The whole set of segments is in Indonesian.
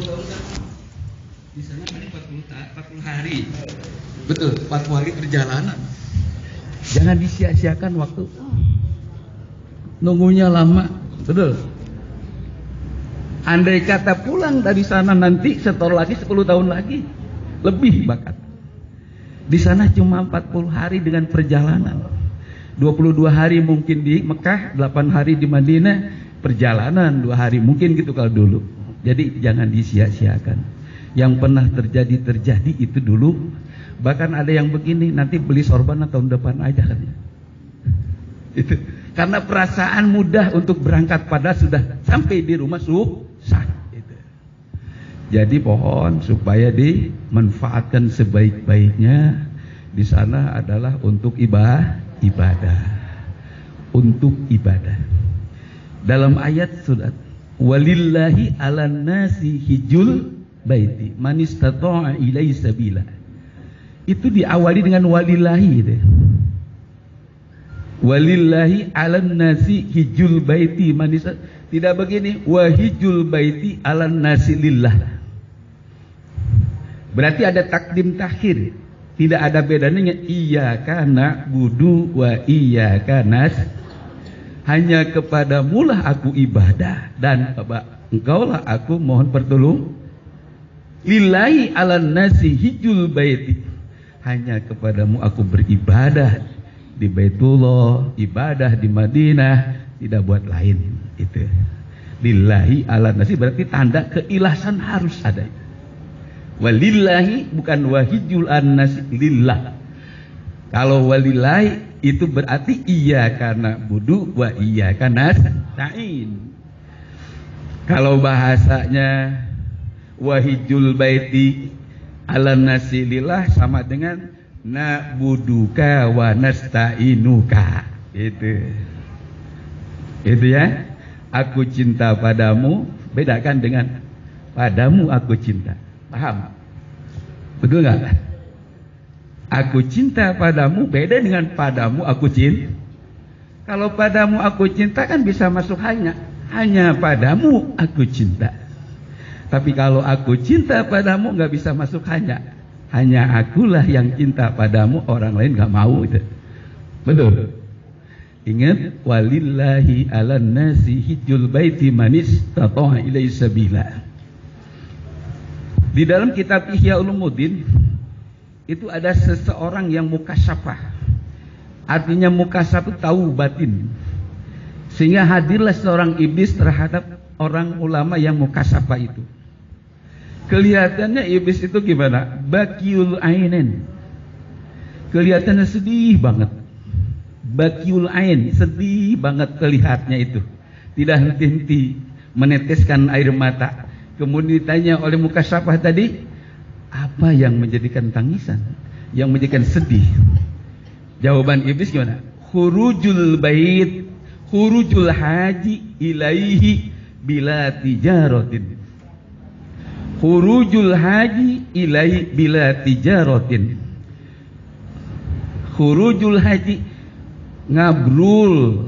tahun kan di sana kan 40 hari. Betul, 40 hari perjalanan. Jangan disia-siakan waktu. Nunggunya lama, betul. Andai kata pulang dari sana nanti setor lagi 10 tahun lagi, lebih bahkan. Di sana cuma 40 hari dengan perjalanan. 22 hari mungkin di Mekah, 8 hari di Madinah, perjalanan 2 hari mungkin gitu kalau dulu. Jadi jangan disia-siakan. Yang pernah terjadi itu dulu. Bahkan ada yang begini, nanti beli sorban tahun depan aja katanya. Itu karena perasaan mudah untuk berangkat pada sudah sampai di rumah susah. Itu. Jadi pohon supaya dimanfaatkan sebaik-baiknya di sana adalah untuk ibadah. Untuk ibadah. Dalam ayat surat walillahi 'alan nasi hijjul baiti man istata'a ilaihi sabila. Itu diawali dengan walillahi itu. Walillahi 'alan nasi hijjul baiti man istata'a. Tidak begini wa hijjul baiti 'alan nasi lillah. Berarti ada takdim takhir. Tidak ada bedanya iyyaka na'budu wa iyyaka nasta'in. Hanya kepadamulah aku ibadah dan engkaulah aku mohon pertolongan. Lillahi 'alan nasi hijjul baiti. Hanya kepadamu aku beribadah di Baitullah, ibadah di Madinah, tidak buat lain. Itu. Lillahi 'alan nasi berarti tanda keilasan harus ada. Walillahi bukan wahijul an-nasi lillah. Kalau walillahi itu berarti iyyaka na'budu wa iyyaka nasta'in. Kalau bahasanya wahijul baiti 'alan nasi lillah sama dengan na'buduka wa nasta'inuka. Itu ya. Aku cinta padamu, bedakan dengan padamu aku cinta. Paham? Betul nggak? Aku cinta padamu beda dengan padamu aku cinta. Kalau padamu aku cinta kan bisa masuk hanya padamu aku cinta. Tapi kalau aku cinta padamu nggak bisa masuk hanya akulah yang cinta padamu, orang lain nggak mau itu. Betul. Ingat walillahi 'alan nasi hijjul baiti man istata'a ilaihi sabila. Di dalam kitab Ihya Ulumuddin itu ada seseorang yang mukasyafah. Artinya mukasyafah tahu batin. Sehingga hadirlah seorang iblis terhadap orang ulama yang mukasyafah itu. Kelihatannya iblis itu gimana? Bakiul ainin. Kelihatannya sedih banget. Bakiul ain, sedih banget terlihatnya itu. Tidak henti-henti meneteskan air mata. Kemudian ditanya oleh mukasyafah tadi, apa yang menjadikan tangisan? Yang menjadikan sedih? Jawaban iblis gimana? Khurujul bait, khurujul haji ilaihi bila tijaratin. Khurujul haji ilaihi bila tijaratin. Khurujul haji ngabrul,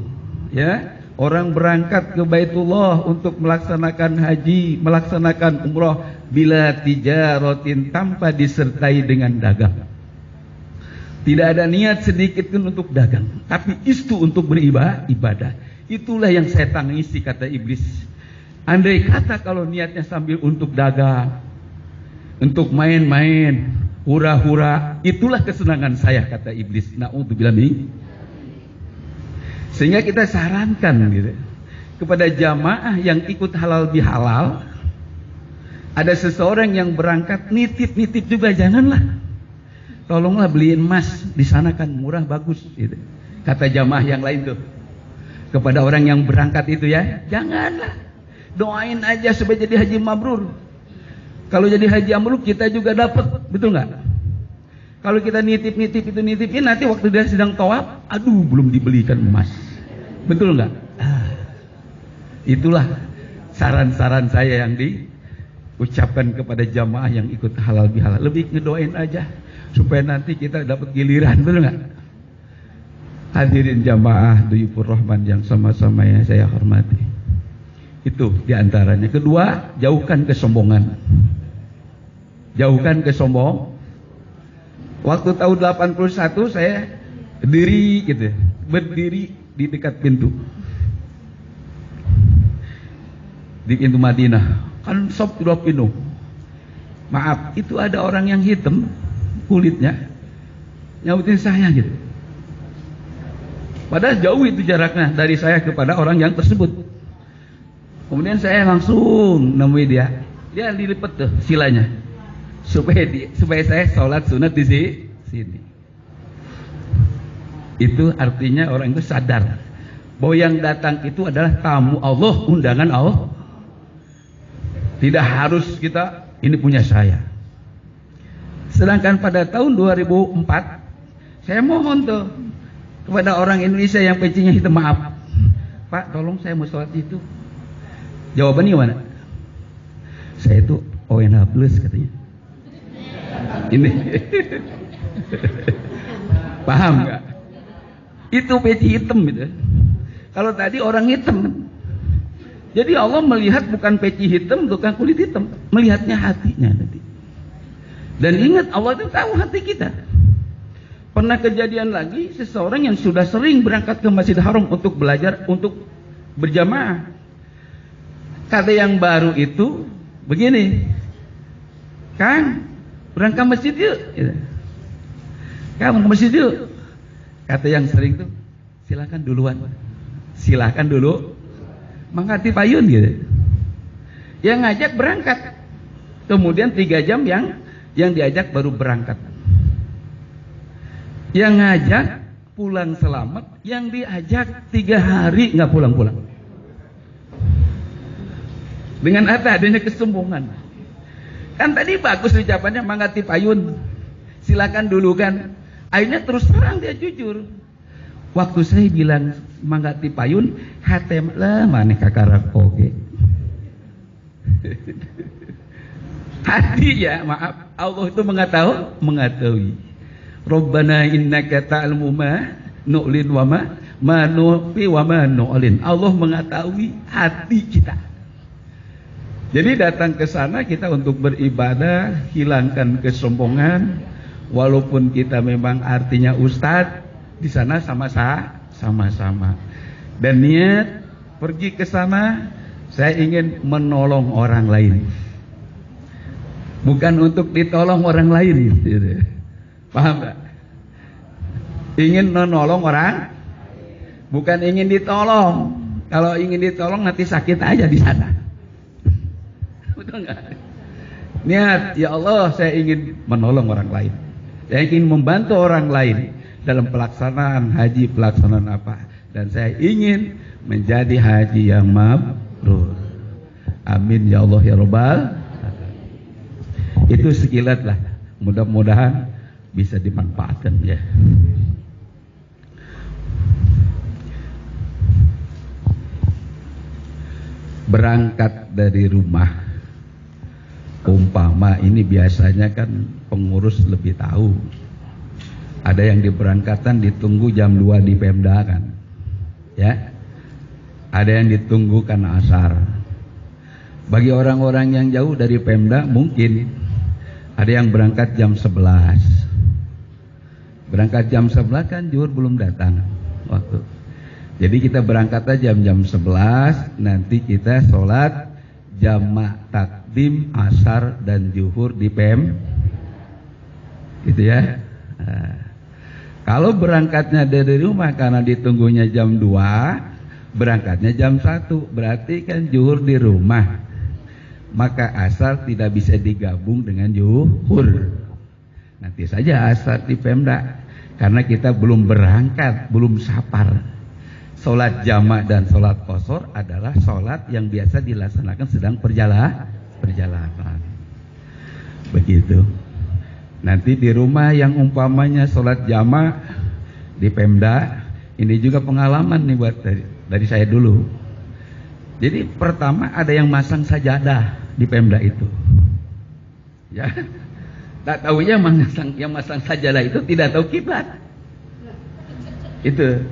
ya. Orang berangkat ke Baitullah untuk melaksanakan haji, melaksanakan umrah bila tijaratin tanpa disertai dengan dagang. Tidak ada niat sedikit pun untuk dagang, tapi itu untuk beribadah. Itulah yang saya tangisi kata iblis. Andai kata kalau niatnya sambil untuk dagang, untuk main-main, hura-hura, itulah kesenangan saya kata iblis. Na'udzubillah min. Sehingga kita sarankan gitu, kepada jamaah yang ikut halal bihalal, ada seseorang yang berangkat nitip juga janganlah. Tolonglah beliin emas di sana kan murah bagus gitu. Kata jamaah yang lain tuh kepada orang yang berangkat itu ya, janganlah. Doain aja supaya jadi haji mabrur. Kalau jadi haji mabrur kita juga dapat, betul nggak? Kalau kita nitip itu nitipin, nanti waktu dia sedang tawaf, aduh belum dibelikan emas. Betul nggak? Itulah saran-saran saya yang diucapkan kepada jamaah yang ikut halal bihalal. Lebih ngedoain aja supaya nanti kita dapat giliran, betul nggak? Hadirin jamaah Duyufur Rahman yang sama-sama yang saya hormati. Itu diantaranya. Kedua, jauhkan kesombongan. Jauhkan kesombong. Waktu tahun 81 saya berdiri di dekat pintu. Di pintu Madinah. Kan sop sudah penuh. Maaf, itu ada orang yang hitam kulitnya nyautin saya gitu. Padahal jauh itu jaraknya dari saya kepada orang yang tersebut. Kemudian saya langsung nemui dia. Dia dilipet tuh silanya supaya saya sholat sunat di sini. Itu artinya orang itu sadar bahwa yang datang itu adalah tamu Allah, undangan Allah. Tidak harus kita ini punya saya. Sedangkan pada tahun 2004 saya mohon tuh kepada orang Indonesia yang pecinya hitam, maaf Pak, tolong saya mau sholat itu. Jawabannya mana? Saya itu ONH plus katanya. Ini paham nggak? Itu peci hitam gitu. Kalau tadi orang hitam. Jadi Allah melihat bukan peci hitam, bukan kulit hitam, melihatnya hatinya nanti. Dan ingat, Allah itu tahu hati kita. Pernah kejadian lagi, seseorang yang sudah sering berangkat ke Masjidil Haram untuk belajar, untuk berjamaah. Kata yang baru itu begini, Kang, berangkat masjid yuk. Kang, ke masjid yuk. Kata yang sering tuh, silakan duluan, silakan dulu. Mangkati payun gitu. Yang ngajak berangkat. Kemudian 3 jam yang diajak baru berangkat. Yang ngajak pulang selamat, yang diajak 3 hari nggak pulang-pulang. Dengan adanya kesombongan. Kan tadi bagus ucapannya mangkati payun. Silakan dulu kan. Akhirnya terus terang dia jujur. Waktu saya bilang manggati payun, hatem lah maneh kakarak oge. Hati ya, maaf, Allah itu mengetahui. Rabbana innaka ta'lamu ma nu'lin wa ma nu'fi wa ma nu'lin. Allah mengetahui hati kita. Jadi datang ke sana kita untuk beribadah, hilangkan kesombongan, walaupun kita memang artinya ustadz. Di sana sama-sama. Dan niat pergi ke sana, saya ingin menolong orang lain. Bukan untuk ditolong orang lain. Gitu. Paham gak? Ingin menolong orang, bukan ingin ditolong. Kalau ingin ditolong nanti sakit aja di sana. Betul gak? Niat, ya Allah, saya ingin menolong orang lain. Saya ingin membantu orang lain dalam pelaksanaan haji, pelaksanaan apa, dan saya ingin menjadi haji yang mabrur. Amin ya Allah ya Rabbal. Itu sekilat lah, mudah-mudahan bisa dimanfaatkan ya. Berangkat dari rumah, umpama ini biasanya kan pengurus lebih tahu. Ada yang diberangkatan ditunggu jam 2 di Pemda kan. Ya. Ada yang ditunggu kan asar. Bagi orang-orang yang jauh dari Pemda mungkin ada yang berangkat jam 11. Berangkat jam 11 kan zuhur belum datang waktu. Jadi kita berangkat aja jam 11, nanti kita sholat jamak takdim asar dan zuhur di gitu ya. Nah, kalau berangkatnya dari rumah karena ditunggunya jam 2, berangkatnya jam 1, berarti kan zuhur di rumah. Maka asar tidak bisa digabung dengan zuhur. Nanti saja asar di Pemda, karena kita belum berangkat, belum sapar. Sholat jamak dan sholat qashar adalah sholat yang biasa dilaksanakan sedang perjalanan. Begitu. Nanti di rumah yang umpamanya sholat jamak di Pemda, ini juga pengalaman nih buat dari saya dulu. Jadi pertama ada yang masang sajadah di Pemda itu, ya. Tak tahunya yang masang sajadah itu tidak tahu kiblat. Itu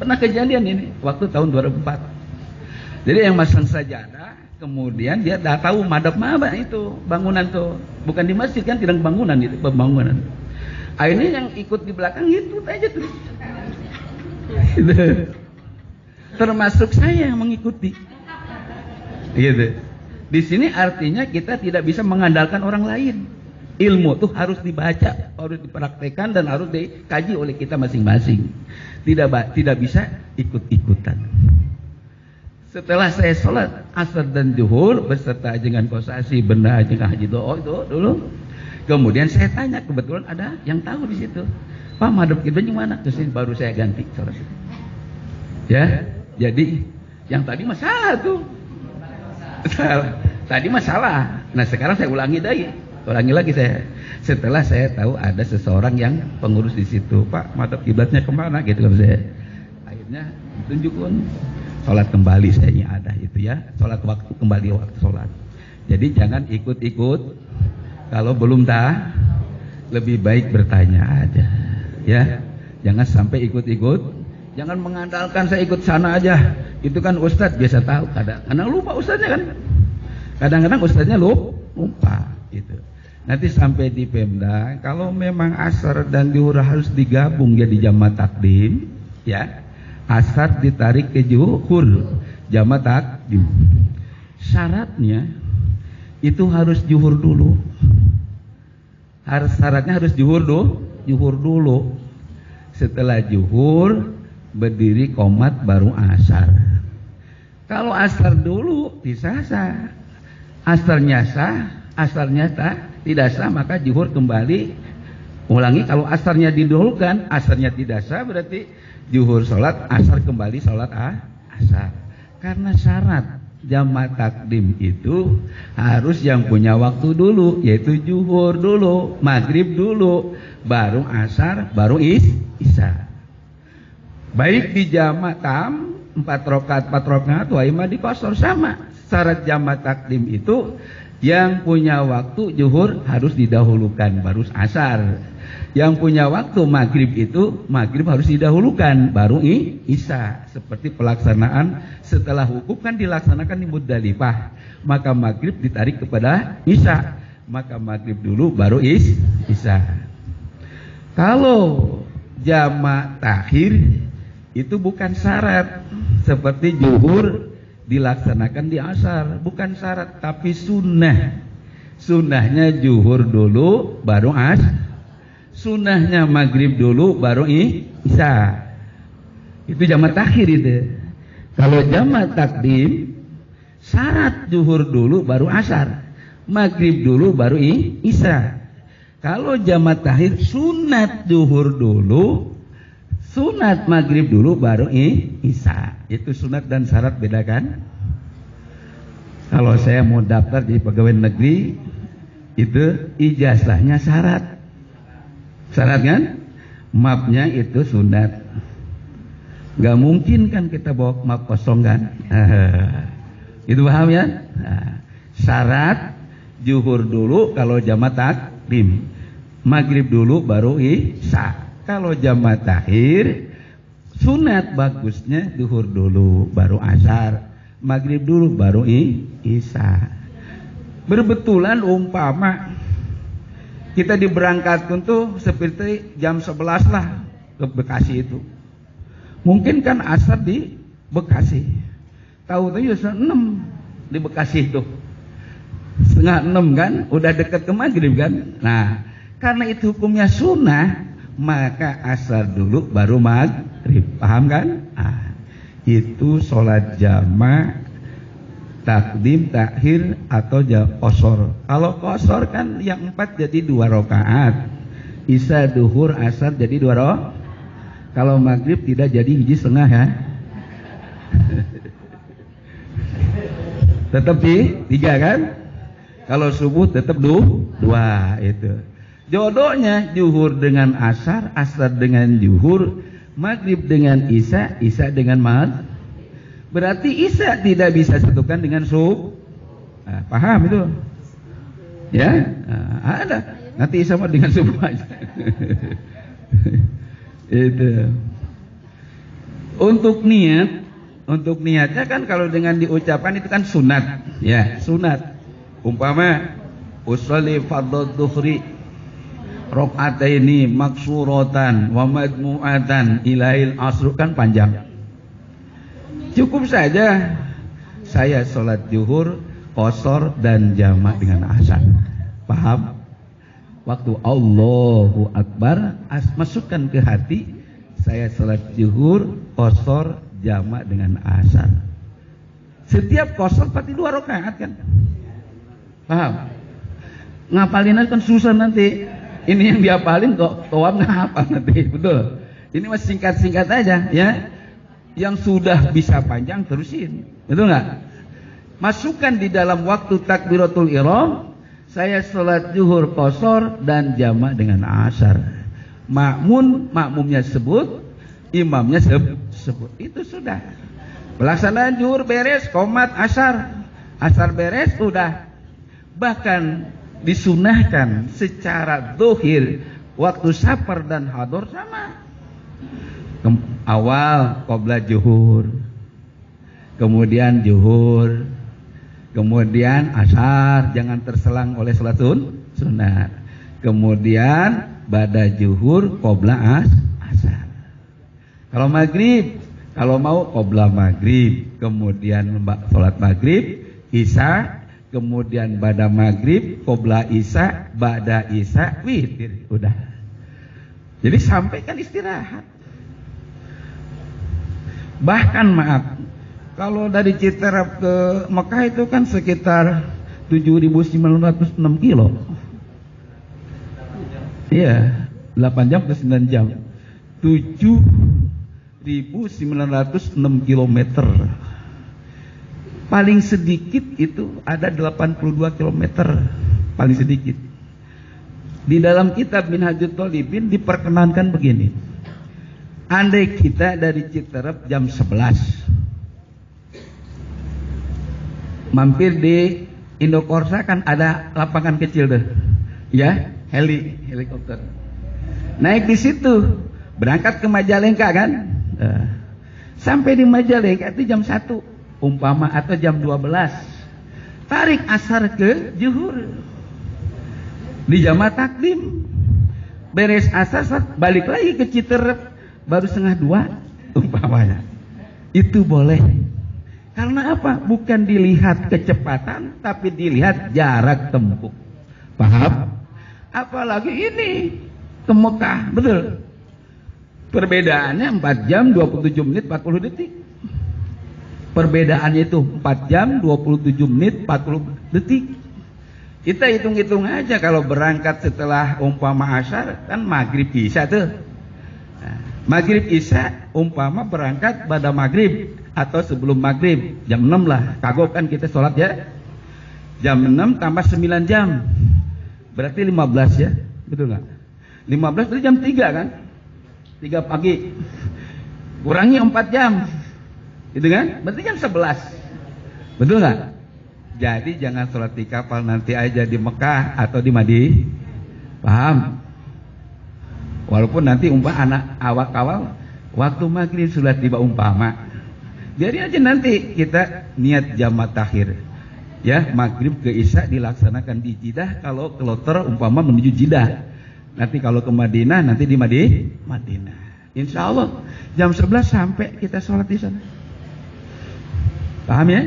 pernah kejadian ini waktu tahun 2004. Jadi yang masang sajadah, kemudian dia dah tahu madhab mana itu bangunan tuh, bukan di masjid kan, tidak bangunan itu, pembangunan. Akhirnya yang ikut di belakang itu aja tuh. Gitu. Termasuk saya yang mengikuti. Gitu. Di sini artinya kita tidak bisa mengandalkan orang lain. Ilmu itu harus dibaca, harus dipraktekkan dan harus dikaji oleh kita masing-masing. Tidak bisa ikut-ikutan. Setelah saya sholat asar dan zuhur beserta dengan kosasi benda dengan haji doa itu dulu. Kemudian saya tanya, kebetulan ada yang tahu di situ. Pak, madhab kiblanya mana? Terus baru saya ganti sholat. Ya, jadi yang tadi masalah tuh. Tadi masalah. Nah sekarang saya ulangi lagi saya. Setelah saya tahu ada seseorang yang pengurus di situ, Pak, madhab kiblatnya kemana? Gitu kan saya. Akhirnya tunjukkan. Sholat kembali saya ada itu ya. Sholat waktu kembali waktu sholat. Jadi jangan ikut-ikut. Kalau belum tahu, lebih baik bertanya aja. Ya, jangan sampai ikut-ikut. Jangan mengandalkan saya ikut sana aja. Itu kan ustadz biasa tahu. Kadang-kadang lupa ustadznya kan. Kadang-kadang ustadznya lupa. Gitu. Nanti sampai di Pemda, kalau memang asar dan zuhur harus digabung jadi jamaah takdim, ya. Asar ditarik ke zuhur, jamaah takdim. Syaratnya itu harus zuhur dulu. Syaratnya harus zuhur dulu. Setelah zuhur berdiri qomat baru asar. Kalau asar dulu bisa sah. Asarnya sah, asarnya tidak sah, maka zuhur kembali. Ulangi, kalau asarnya didahulukan, asarnya tidak sah, berarti zuhur sholat, asar kembali sholat asar. Karena syarat jamaah takdim itu harus yang punya waktu dulu, yaitu zuhur dulu, maghrib dulu, baru asar, baru isya. Baik di jamaah tam 4 rakaat wa imma di qasar sama. Syarat jamaah takdim itu yang punya waktu zuhur harus didahulukan baru asar. Yang punya waktu maghrib itu maghrib harus didahulukan baru isya. Seperti pelaksanaan setelah wukuf kan dilaksanakan di Muzdalifah, maka maghrib ditarik kepada isya, maka maghrib dulu baru isya. Kalau jamaah takhir itu bukan syarat, seperti zuhur dilaksanakan di asar, bukan syarat tapi sunnah. Sunnahnya zuhur dulu baru asar. Sunnahnya maghrib dulu baru isya. Itu jamaah takhir itu. Kalau jamaah takdim syarat zuhur dulu baru asar, maghrib dulu baru isya. Kalau jamaah takhir sunat zuhur dulu, sunat maghrib dulu baru isya. Itu sunat dan syarat beda kan? Kalau saya mau daftar jadi pegawai negeri, itu ijazahnya syarat. Syarat kan? Mapnya itu sunat. Gak mungkin kan kita bawa map kosong kan? Itu paham ya? Syarat zuhur dulu kalau jamaah takdim, maghrib dulu baru isya. Kalau jamaah takhir sunat bagusnya zuhur dulu baru asar, maghrib dulu baru isya. Berbetulan umpama kita diberangkatkan tuh seperti jam 11 lah ke Bekasi itu. Mungkin kan asar di Bekasi. Tahu tuh ya 6 di Bekasi itu. 5:30 kan, udah dekat ke maghrib kan. Nah, karena itu hukumnya sunnah, maka asar dulu baru maghrib. Paham kan? Itu sholat jamaah takdim, takhir atau qasar. Kalau qasar kan yang 4 jadi 2 rakaat. Isya, duhur, asar jadi 2 rakaat. Kalau maghrib tidak jadi 1,5 ya. Tetap 3 kan? Kalau subuh tetap 2 itu. Jodohnya zuhur dengan asar, asar dengan zuhur, maghrib dengan isya, isya dengan maghrib. Berarti isya tidak bisa satukan dengan subuh. Paham itu? Ya, ada. Nanti isya sama dengan subuh aja. Itu. Untuk niat Untuk niatnya kan kalau dengan diucapkan itu kan sunat, ya sunat. Umpama usolli fardhu dhuhri rakaataini maksuratan wa madmu'atan ilail asr kan panjang. Cukup saja saya sholat zuhur qashar dan jamak dengan asar. Paham? Waktu Allahu Akbar masukkan ke hati, saya sholat zuhur qashar jamak dengan asar. Setiap qashar berarti 2 rakaat kan? Paham? Ngapalin kan susah nanti. Ini yang dihafalin kok tawaf nggak hafal nanti. Betul. Ini masih singkat-singkat aja ya. Yang sudah bisa panjang terusin. Betul nggak? Masukkan di dalam waktu takbiratul ihram, saya sholat zuhur qashar dan jamak dengan asar. Makmumnya sebut, imamnya sebut. Itu sudah. Pelaksanaan zuhur beres, qomat asar beres sudah. Bahkan disunahkan secara zahir waktu safar dan hadar sama. Awal qabla zuhur, kemudian zuhur, kemudian asar, jangan terselang oleh salat sunat. Kemudian ba'da zuhur qabla asar. Kalau maghrib, kalau mau qabla maghrib, kemudian salat maghrib, isya, kemudian ba'da maghrib, qabla isya, ba'da isya, witir. Udah. Jadi sampaikan istirahat. Bahkan maaf, kalau dari Citerap ke Mekah itu kan sekitar 7.906 kilo. Iya, 8 jam ke 9 jam. 7.906 kilometer. Paling sedikit itu ada 82 kilometer. Paling sedikit. Di dalam kitab Minhajut Thalibin diperkenankan begini. Andai kita dari Citerep jam 11 mampir di Indokorsa kan ada lapangan kecil tuh, ya, helikopter. Naik di situ, berangkat ke Majalengka kan. Sampai di Majalengka itu jam 1 umpama atau jam 12. Tarik asar ke zuhur. Di jamaah takdim. Beres asar balik lagi ke Citerep. Baru 1:30 umpamanya. Itu boleh. Karena apa? Bukan dilihat kecepatan, tapi dilihat jarak tempuh. Paham? Apalagi ini ke Mekah, betul. Perbedaannya 4 jam 27 menit 40 detik. Perbedaannya itu 4 jam 27 menit 40 detik. Kita hitung-hitung aja kalau berangkat setelah umpama asar kan maghrib isya tuh. Maghrib isya umpama berangkat pada maghrib atau sebelum maghrib jam 6 lah, kagok kan kita sholat ya, jam 6 tambah 9 jam berarti 15 ya, betul nggak? 15 itu jam 3 kan, 3 pagi kurangi 4 jam gitu kan, berarti jam 11, betul nggak? Jadi jangan sholat di kapal nanti aja di Mekah atau di Madinah, paham? Walaupun nanti anak awak-awal waktu maghrib sudah tiba umpama, biarin aja nanti kita niat jamak takhir, ya maghrib ke isya dilaksanakan di Jeddah. Kalau ke Kloter umpama menuju Jeddah, nanti kalau ke Madinah nanti di Madinah. Insya Allah jam 11 sampai kita sholat di sana. Paham ya?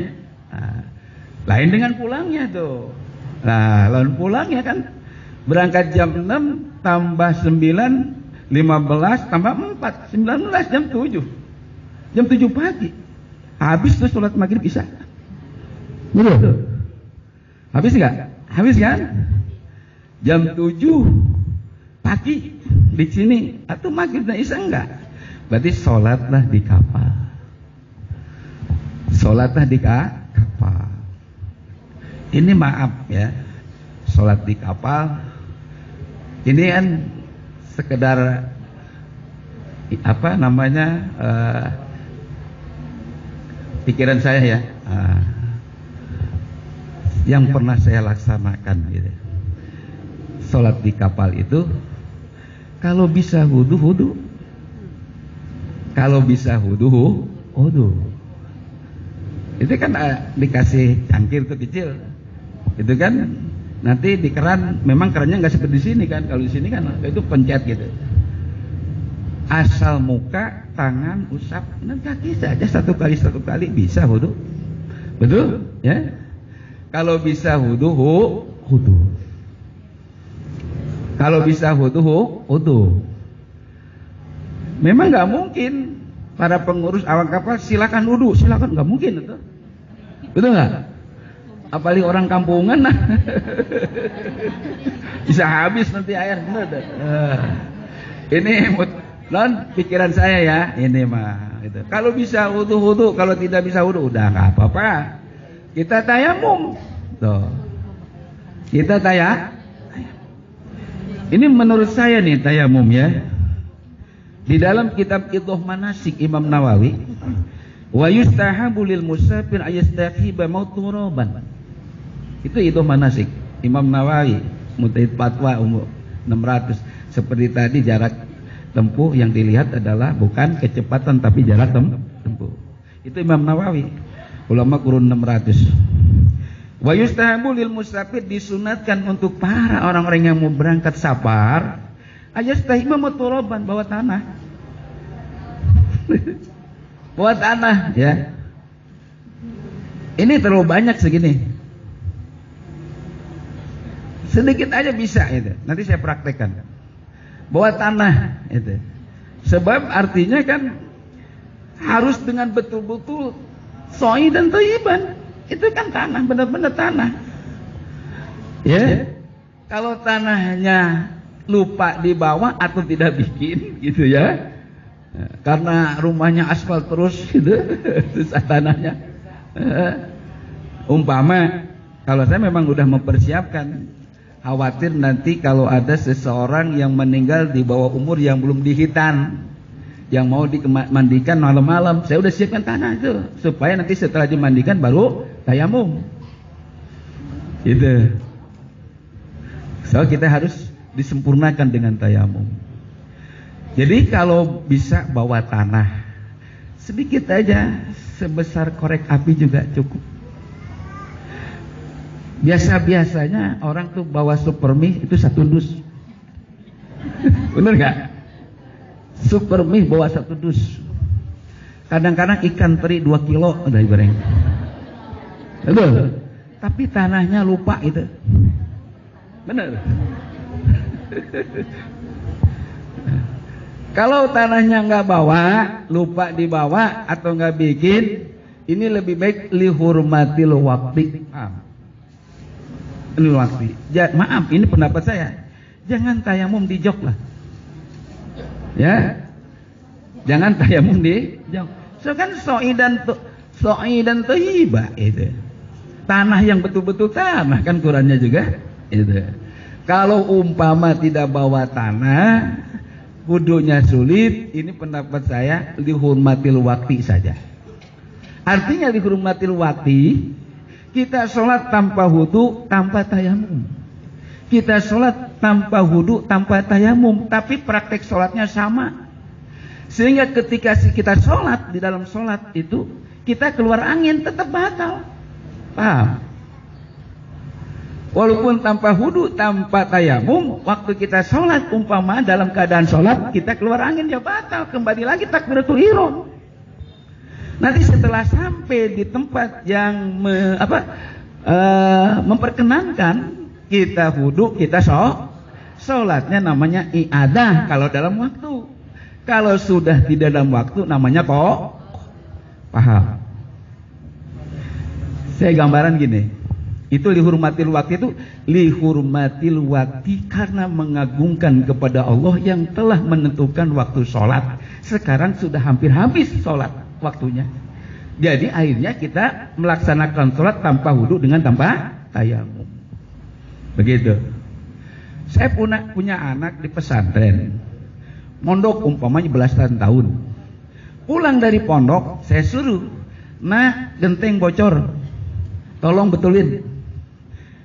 Nah, lain dengan pulangnya tuh. Nah, lain pulangnya kan berangkat jam 6 tambah 9 15 tambah 4 19 jam 7 pagi habis tuh sholat maghrib isya. Betul? Habis nggak? Habis kan? Jam 7 pagi di sini atau maghrib dan isya enggak? Berarti sholatlah di kapal. Sholatlah di kapal. Ini maaf ya, sholat di kapal ini kan sekedar apa namanya pikiran saya ya, yang pernah saya laksanakan gitu. Sholat di kapal itu kalau bisa wudu, kalau bisa wudu, Itu kan dikasih cangkir tuh kecil. Itu kan nanti di keran, memang kerannya nggak seperti di sini kan. Kalau di sini kan itu pencet gitu. Asal muka, tangan, usap, dan kaki saja satu kali bisa wudu. Betul? Ya. Kalau bisa wudu, wudu. Kalau bisa wudu, wudu. Memang nggak mungkin para pengurus awak kapal silakan wudu, silakan, nggak mungkin itu. Betul nggak? Apalagi orang kampungan, nah. Bisa habis nanti air. Ini non pikiran saya ya, ini mah. Gitu. Kalau bisa wudu, kalau tidak bisa wudu, udah nggak apa-apa. Kita tayamum, tuh. Kita Ini menurut saya nih tayamum ya. Di dalam kitab Idhah Manasik Imam Nawawi, wa yustahabu lil musafir ayastaqiba mauturaban. Itu Idhah Manasik Imam Nawawi, Mutaid Fatwa umur 600. Seperti tadi jarak tempuh yang dilihat adalah bukan kecepatan tapi jarak tempuh. Itu Imam Nawawi, ulama kurun 600. Wa yustahabu lil musafir, disunatkan untuk para orang-orang yang mau berangkat safar ayastaqiba mauturaban, bawa tanah. Bawa tanah ya. Ini terlalu banyak segini. Sedikit aja bisa itu. Nanti saya praktekkan. Bawa tanah itu. Sebab artinya kan harus dengan betul-betul soi dan thayyiban. Itu kan tanah, benar-benar tanah. Ya. Kalau tanahnya lupa dibawa atau tidak bikin gitu ya. Karena rumahnya aspal terus gitu, terus tanahnya. Umpama kalau saya memang udah mempersiapkan, khawatir nanti kalau ada seseorang yang meninggal di bawah umur yang belum dihitan, yang mau dimandikan malam-malam, saya udah siapkan tanah itu supaya nanti setelah dimandikan baru tayamum. Gitu. So kita harus disempurnakan dengan tayamum. Jadi kalau bisa bawa tanah sedikit aja, sebesar korek api juga cukup. Biasa-biasanya orang tuh bawa super mie itu 1 dus. Bener gak? Super mie bawa 1 dus. Kadang-kadang ikan teri 2 kilo udah digoreng. Betul. Tapi tanahnya lupa itu. Bener. Kalau tanahnya nggak bawa, lupa dibawa atau nggak bikin, ini lebih baik lihurmatil waqti. Ini waqti. Maaf, ini pendapat saya. Jangan tayamum di jok lah. Ya. Jangan tayamum di jok. So kan soi dan thayyiba itu. Tanah yang betul-betul tanah kan ukurannya juga itu. Kalau umpama tidak bawa tanah, wudunya sulit, ini pendapat saya lihurmatil waqti saja. Artinya lihurmatil waqti, kita sholat tanpa wudu, tanpa tayamum. Kita sholat tanpa wudu, tanpa tayamum, tapi praktek sholatnya sama. Sehingga ketika kita sholat, di dalam sholat itu kita keluar angin tetap batal. Paham? Walaupun tanpa wudu, tanpa tayamum, waktu kita sholat umpama dalam keadaan sholat kita keluar angin ya batal, kembali lagi takbiratul ihram. Nanti setelah sampai di tempat yang memperkenankan kita wudu, kita sholatnya namanya i'adah kalau dalam waktu. Kalau sudah tidak dalam waktu namanya kok. Paham? Saya gambaran gini. Itu lihurmatil waktu itu lihurmatil waktu karena mengagungkan kepada Allah yang telah menentukan waktu sholat. Sekarang sudah hampir habis sholat waktunya. Jadi akhirnya kita melaksanakan sholat tanpa wudu dengan tanpa tayamum. Begitu. Saya punya anak di pesantren, mondok umpamanya belasan tahun. Pulang dari pondok saya suruh, nah genteng bocor, tolong betulin.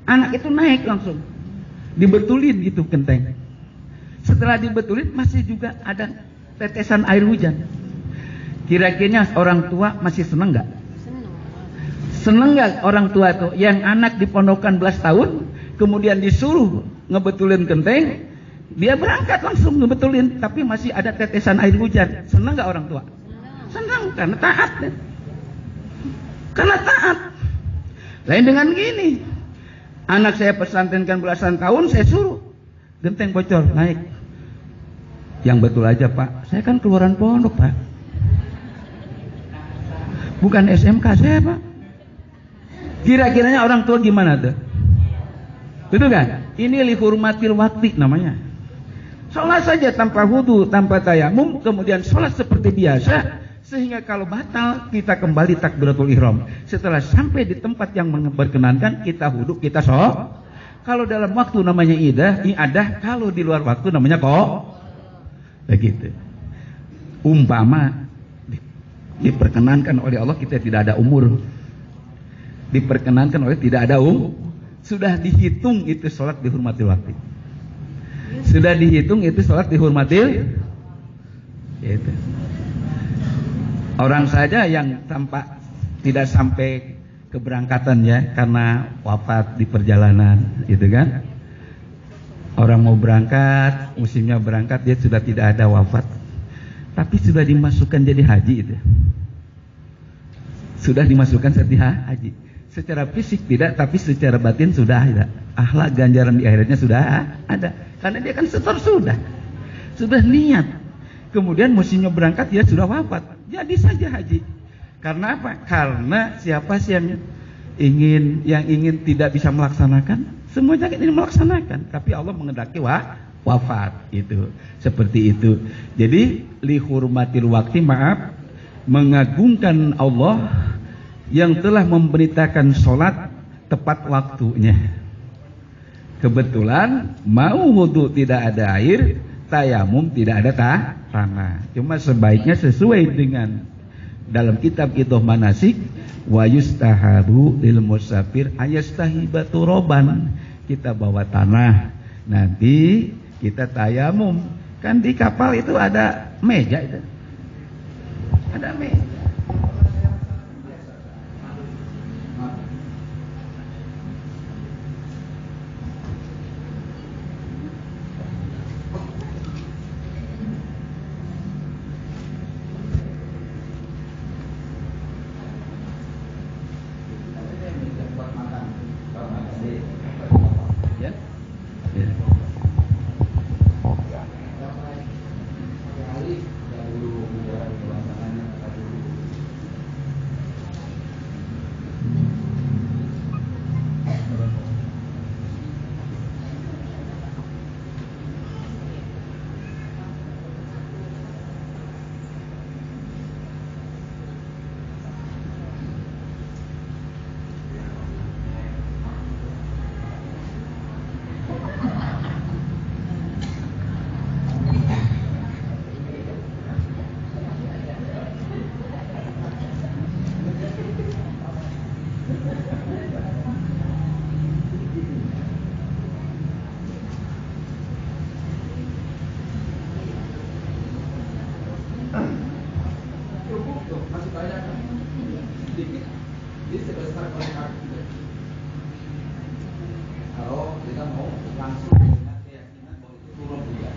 Anak itu naik langsung, dibetulin gitu genteng. Setelah dibetulin masih juga ada tetesan air hujan. Kira-kira orang tua masih senang nggak? Seneng nggak orang tua tuh yang anak dipondokan belas tahun, kemudian disuruh ngebetulin genteng, dia berangkat langsung ngebetulin, tapi masih ada tetesan air hujan. Seneng nggak orang tua? Senang, karena taat. Karena taat. Lain dengan gini, anak saya pesantrenkan belasan tahun, saya suruh genteng bocor naik. Yang betul aja Pak, saya kan keluaran pondok Pak, bukan SMK saya Pak. Kira-kiranya orang tua gimana tuh? Betul kan? Ini lihurmatil wakti namanya. Sholat saja tanpa wudu, tanpa tayamum, kemudian sholat seperti biasa, sehingga kalau batal kita kembali takbiratul ihram. Setelah sampai di tempat yang berkenankan, kita wudu, kita sholat. Kalau dalam waktu namanya ibadah, kalau di luar waktu namanya begitu. Umpama diperkenankan oleh Allah kita tidak ada umur, diperkenankan oleh tidak ada sudah dihitung itu sholat dihormati waktu, sudah dihitung itu sholat dihormati itu. Orang saja yang tidak sampai keberangkatan ya, karena wafat di perjalanan gitu kan. Orang mau berangkat, musimnya berangkat, dia sudah tidak ada wafat, tapi sudah dimasukkan jadi haji itu. Sudah dimasukkan jadi haji. Secara fisik tidak, tapi secara batin sudah ada. Akhlak ganjaran di akhiratnya sudah ada. Karena dia kan setor sudah niat. Kemudian musimnya berangkat dia sudah wafat, jadi saja haji. Karena apa? Karena siapa sih yang ingin tidak bisa melaksanakan? Semuanya ingin melaksanakan, tapi Allah mengendaki wafat itu. Seperti itu. Jadi lihurmatil waktu, maaf, mengagungkan Allah yang telah memberitakan sholat tepat waktunya. Kebetulan mau wudu tidak ada air, tayamum tidak ada tanah. Cuma sebaiknya sesuai dengan dalam kitab Qidhah Manasik, wa yustahabu lil musafir ayastahibatu roban. Kita bawa tanah, nanti kita tayamum. Kan di kapal itu ada meja itu. Ada meja. Kalau kita mau langsung dengan keyakinan bahwa itu turun hujan.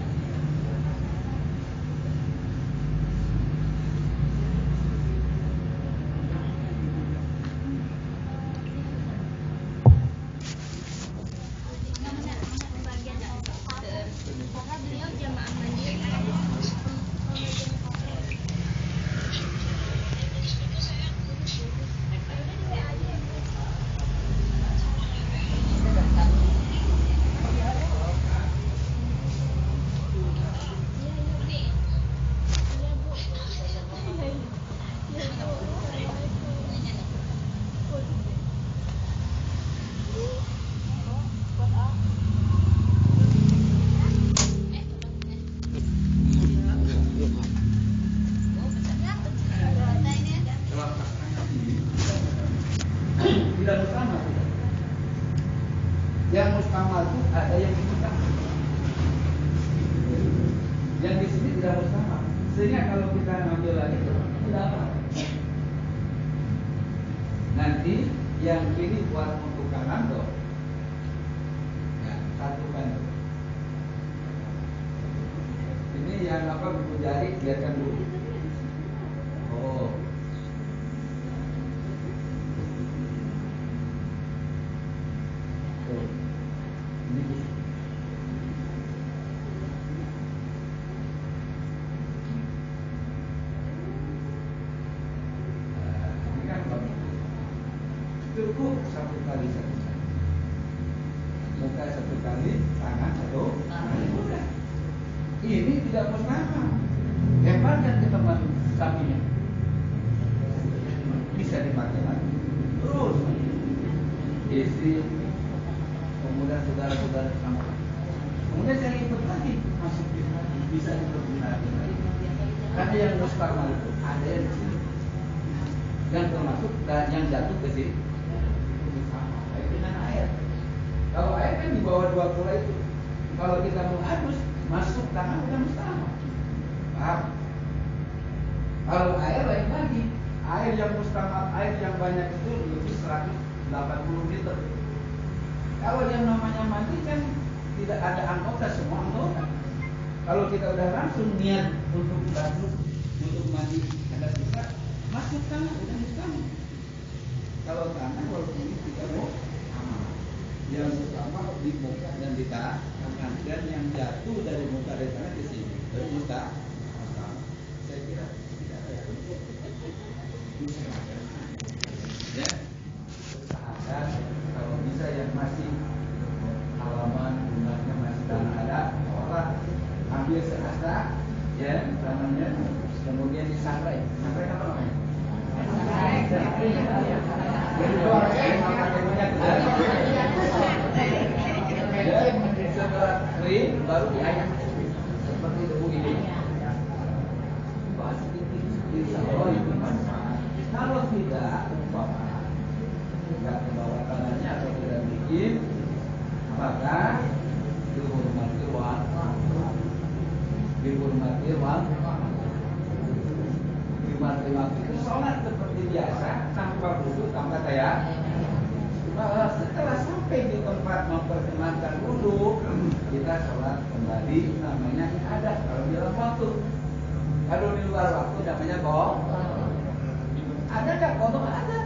Tidak bersama. Yang mustamal itu ada yang mustamal. Yang di sini tidak bersama. Sehingga kalau kita ngambil lagi tidak apa. Nanti yang ini buat untuk kanan tuh. Ya, satukan tuh. Ini yang apa buku jari biarkan dulu. Oh. Tuh. Ini cukup satu kali satu muka satu kali tangan satu muka. Ini tidak mustahil. Hebatkan ke teman sampingnya, bisa dipakai lagi terus istri, kemudian saudara-saudara sama. Kemudian saya ikut lagi masuk bisa dipergunakan lagi. Karena yang mustahil itu ada yang di sini, yang termasuk dan yang jatuh ke sini. Kalau air kan di bawah 2 bola itu. Kalau kita mau adus, masuk tangan bukan mustahil. Paham? Kalau air lain lagi. Air yang mustahil, air yang banyak itu lebih 180 liter. Kalau yang namanya mandi kan tidak ada anggota, semua anggota. Kalau kita udah langsung niat untuk adus, untuk mandi, ada bisa masuk tangan bukan mustahil. Kalau tangan walaupun ini tidak mau yang utama di muka dan di tangan, dan yang jatuh dari muka dari tangan di sini dari muka. Saya kira tidak ada ya. Usahakan kalau bisa yang masih halaman rumahnya masih tanah ada orang ambil serasa ya tangannya, kemudian disangrai. Sangrai apa namanya? Setelah kering baru diayak seperti debu ini. Kalau tidak umpama tidak membawa tangannya atau tidak bikin, maka dihormati waktu itu sholat seperti biasa tanpa wudu tanpa tayammum. Setelah sampai di tempat memperkenankan wudu, kita sholat kembali, namanya ada kalau di dalam waktu. Kalau di luar waktu namanya qadha. Adakah qadha? Ada.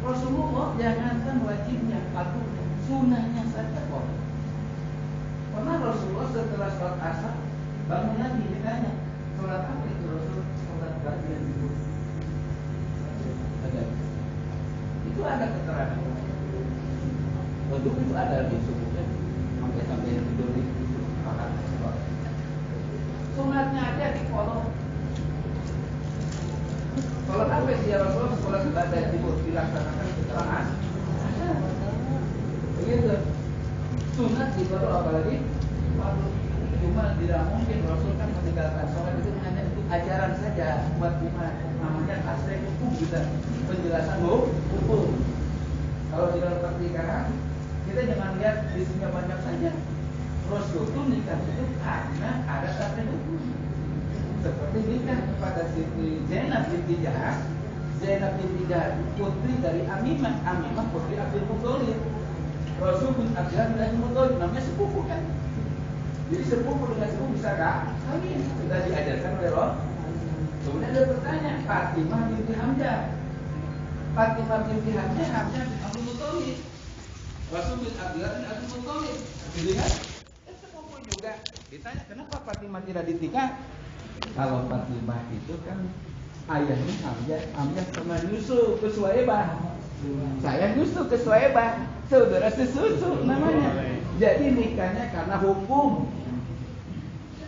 Rasulullah jangankan wajibnya, atau sunahnya saja qadha. Pernah Rasulullah setelah sholat asar bangun lagi ditanya, sholat apa itu Rasul? Sholat bagian itu. Ada. Itu ada keterangan. Untuk itu ada di subuhnya sampai yang tidur di makan sebab. Sunatnya ada di kolom. Sholat apa sih ya Rasulullah? Sholat ibadah timur dilaksanakan secara asar. Begitu. Sunat di kolom apalagi? Cuma tidak mungkin Rasul kan meninggalkan sholat itu hanya untuk ajaran saja buat umat. Namanya aspek hukum kita, penjelasan hukum. Kalau di dalam pernikahan kita jangan lihat isinya banyak saja. Rasul itu nikah itu karena ada aspek hukum. Seperti nikah kepada Siti Zainab binti Jahsh. Zainab binti Jahsh putri dari Aminah, Aminah putri Abdul Muthalib. Rasul bin Abdullah bin Abdul Muthalib namanya sepupu kan. Jadi sepupu dengan sepupu bisa kawin. Sudah diajarkan oleh Rasul. Kemudian ada pertanyaan, Fatimah binti Hamzah. Fatimah binti Hamzah, Hamzah bin Abdul Muthalib. Rasul bin Abdullah bin Abdul Muthalib. Dilihat, sepupu juga. Ditanya, kenapa Fatimah tidak ditikah? Kalau Fatimah itu kan ayahnya Hamzah sama Yusuf ke Suwaibah. Saya Yusuf ke Suwaibah, saudara sesusu namanya. Jadi nikahnya karena hukum.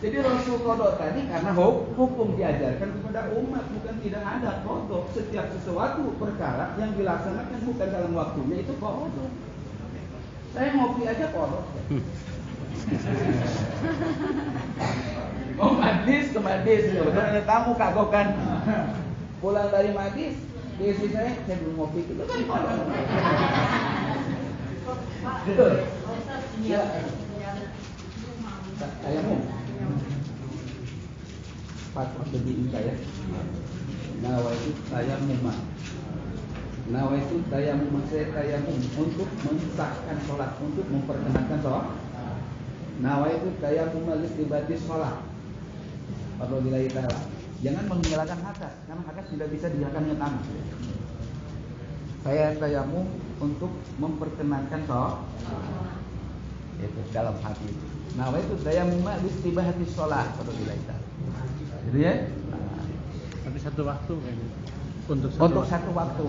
Jadi Rasul qadha tadi karena hukum diajarkan kepada umat, bukan tidak ada qadha. Setiap sesuatu perkara yang dilaksanakan bukan dalam waktunya itu qadha. Saya ngopi aja qadha. Oh majlis ke majlis, udah ada tamu kagokan. Pulang dari majlis, di istri saya belum ngopi itu kan qadha. Betul. Ya. Ayammu. Patut jadi saya. Nah, itu saya memang Nawaitu tayamum, saya tayamum untuk mensahkan sholat, untuk memperkenankan sholat. Nawaitu tayamum istibati sholat. Apabila kita jangan menghilangkan hadas, karena hadas tidak bisa dihilangkan dengan tangan. Saya tayamum untuk memperkenankan sholat. Itu dalam hati itu. Nawaitu tayamum istibati sholat. Apabila kita. Jadi ya. Tapi satu waktu kan? Untuk satu waktu.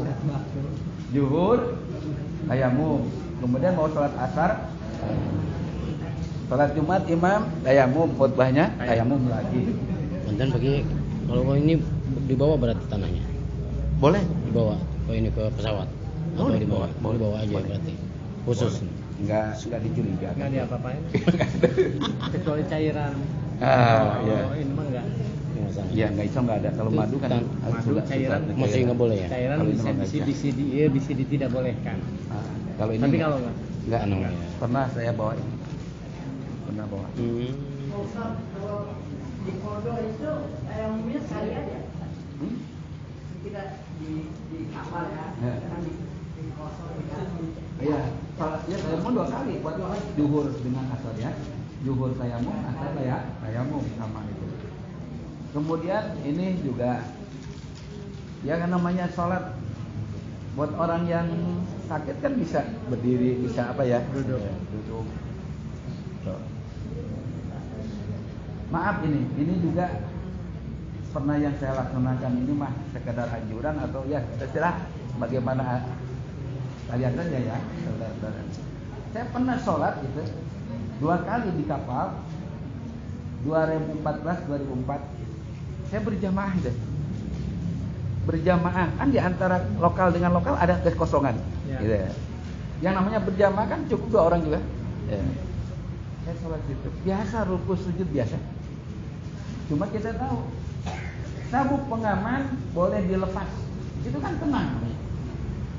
Zuhur tayamum, kemudian mau sholat asar, sholat Jumat imam tayamum, khutbahnya tayamum lagi. Mantan bagi kalau ini dibawa berarti tanahnya. Boleh Dibawa ke ini ke pesawat. Atau dibawa. Boleh dibawa aja Boleh. berarti. Khusus. Enggak dicurigakan. Nggak diapa-apain. Kecuali cairan. Iya. Ini mah enggak. Iya, enggak iso enggak ada. Kalau Itu madu kan madu, sudah cairan. Masih nggak boleh ya? Cairan Kalau ini bisa mah nggak bisa tidak bolehkan. Kalau ini Tapi kalau enggak Enggak. pernah saya bawa ini. Pernah bawa. Di pondok itu tayamumnya sekali aja. Kita di kapal ya, kan di kosong Iya, ya tayamum 2 kali. Buat zuhur dengan asar ya. Zuhur tayamum, asar tayamum sama itu. Kemudian ini juga ya kan namanya sholat buat orang yang sakit kan bisa berdiri, bisa apa ya? Duduk. Maaf ini juga pernah yang saya laksanakan ini mah sekedar anjuran atau ya terserah bagaimana kalian saja ya saudara-saudara. Saya pernah sholat itu 2 kali di kapal 2014-2004. Saya berjamaah deh. Berjamaah kan di antara lokal dengan lokal ada kekosongan. Ya. Gitu ya. Yang namanya berjamaah kan cukup 2 orang juga. Ya. Saya sholat itu biasa ruku sujud biasa. Cuma kita tahu sabuk pengaman boleh dilepas. Itu kan tenang.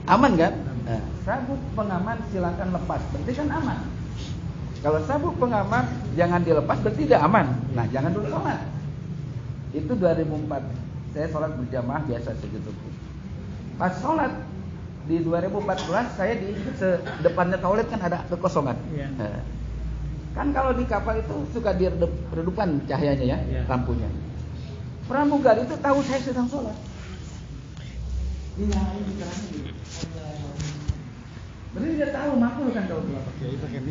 Aman kan? Nah, sabuk pengaman silakan lepas. Berarti kan aman. Kalau sabuk pengaman jangan dilepas berarti tidak aman. Nah, jangan dulu sholat. Itu 2004. Saya sholat berjamaah biasa segitu. Pas sholat di 2014 saya di depannya toilet kan ada kekosongan. Iya. Nah, kan kalau di kapal itu suka diredupan cahayanya ya, Iya. lampunya. Pramugari itu tahu saya sedang sholat. Iya, ini terangnya. Berarti dia tahu makul kan kalau dia pakai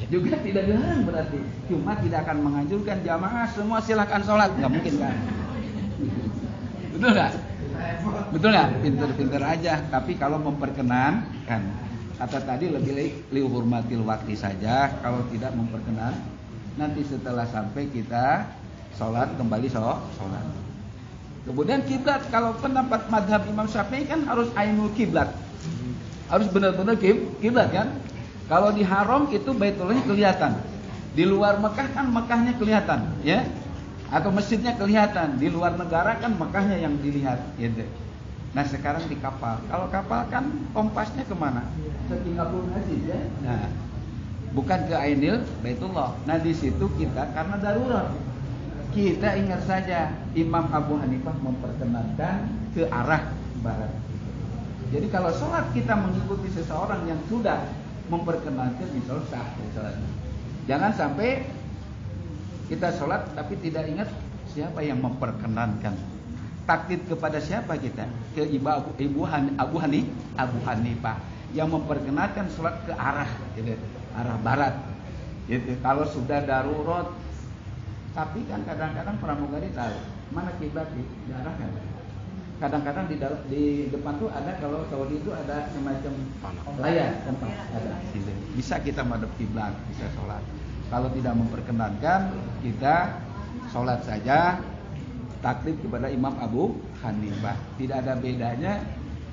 juga tidak dilarang berarti. Cuma tidak akan menganjurkan jamaah semua silakan sholat, nggak mungkin kan? Betul nggak? Betul nggak? Pinter-pinter aja. Tapi kalau memperkenankan, kata tadi lebih liuhurmatil waktu saja. Kalau tidak memperkenan, nanti setelah sampai kita sholat kembali sholat. Kemudian kiblat, kalau pendapat madhab Imam Syafi'i kan harus ainul kiblat, harus benar-benar kiblat kan? Kalau di haram itu Baitullahnya kelihatan. Di luar Mekah kan Mekahnya kelihatan, ya. Atau masjidnya kelihatan. Di luar negara kan Mekahnya yang dilihat, gitu. Nah, sekarang di kapal. Kalau kapal kan kompasnya kemana? Ke Singapura Aziz, ya. Nah, bukan ke Ainil Baitullah. Nah, di situ kita karena darurat. Kita ingat saja Imam Abu Hanifah memperkenankan ke arah barat. Jadi kalau sholat kita mengikuti seseorang yang sudah memperkenankan insya Allah sah sholatnya. Jangan sampai kita sholat tapi tidak ingat siapa yang memperkenankan. Taklid kepada siapa kita? Ke Abu Hanifah yang memperkenankan sholat ke arah gitu, arah barat. Gitu. Kalau sudah darurat, tapi kan kadang-kadang pramugari tahu mana kiblat diarahkan. Kadang-kadang di depan tuh ada, kalau Saudi itu ada semacam layar kompas ada. Bisa kita madhab kiblat, bisa sholat. Kalau tidak memperkenankan, kita sholat saja taklid kepada Imam Abu Hanifah. Tidak ada bedanya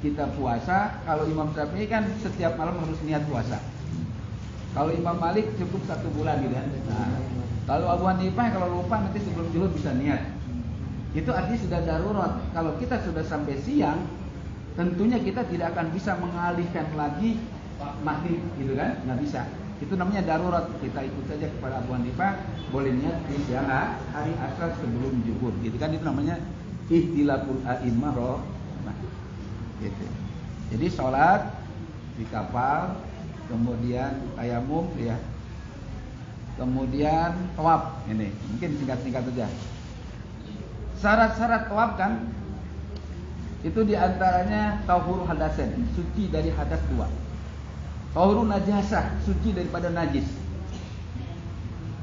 kita puasa. Kalau Imam Syafi'i kan setiap malam harus niat puasa. Kalau Imam Malik cukup 1 bulan gitu kan. Nah, kalau Abu Hanifah kalau lupa nanti sebelum zuhur bisa niat. Itu artinya sudah darurat. Kalau kita sudah sampai siang, tentunya kita tidak akan bisa mengalihkan lagi maghrib, gitu kan? Nggak bisa. Itu namanya darurat. Kita ikut saja kepada Abu Hanifah, boleh niat di siang hari asar sebelum zuhur, gitu kan? Itu namanya ihtilaful a'immah. Nah, gitu. Jadi sholat di kapal, kemudian tayamum ya, kemudian tawaf. Ini mungkin singkat-singkat saja. Syarat-syarat tawaf kan itu diantaranya tahuru hadasen, suci dari hadas 2. Tahuru najasah, suci daripada najis.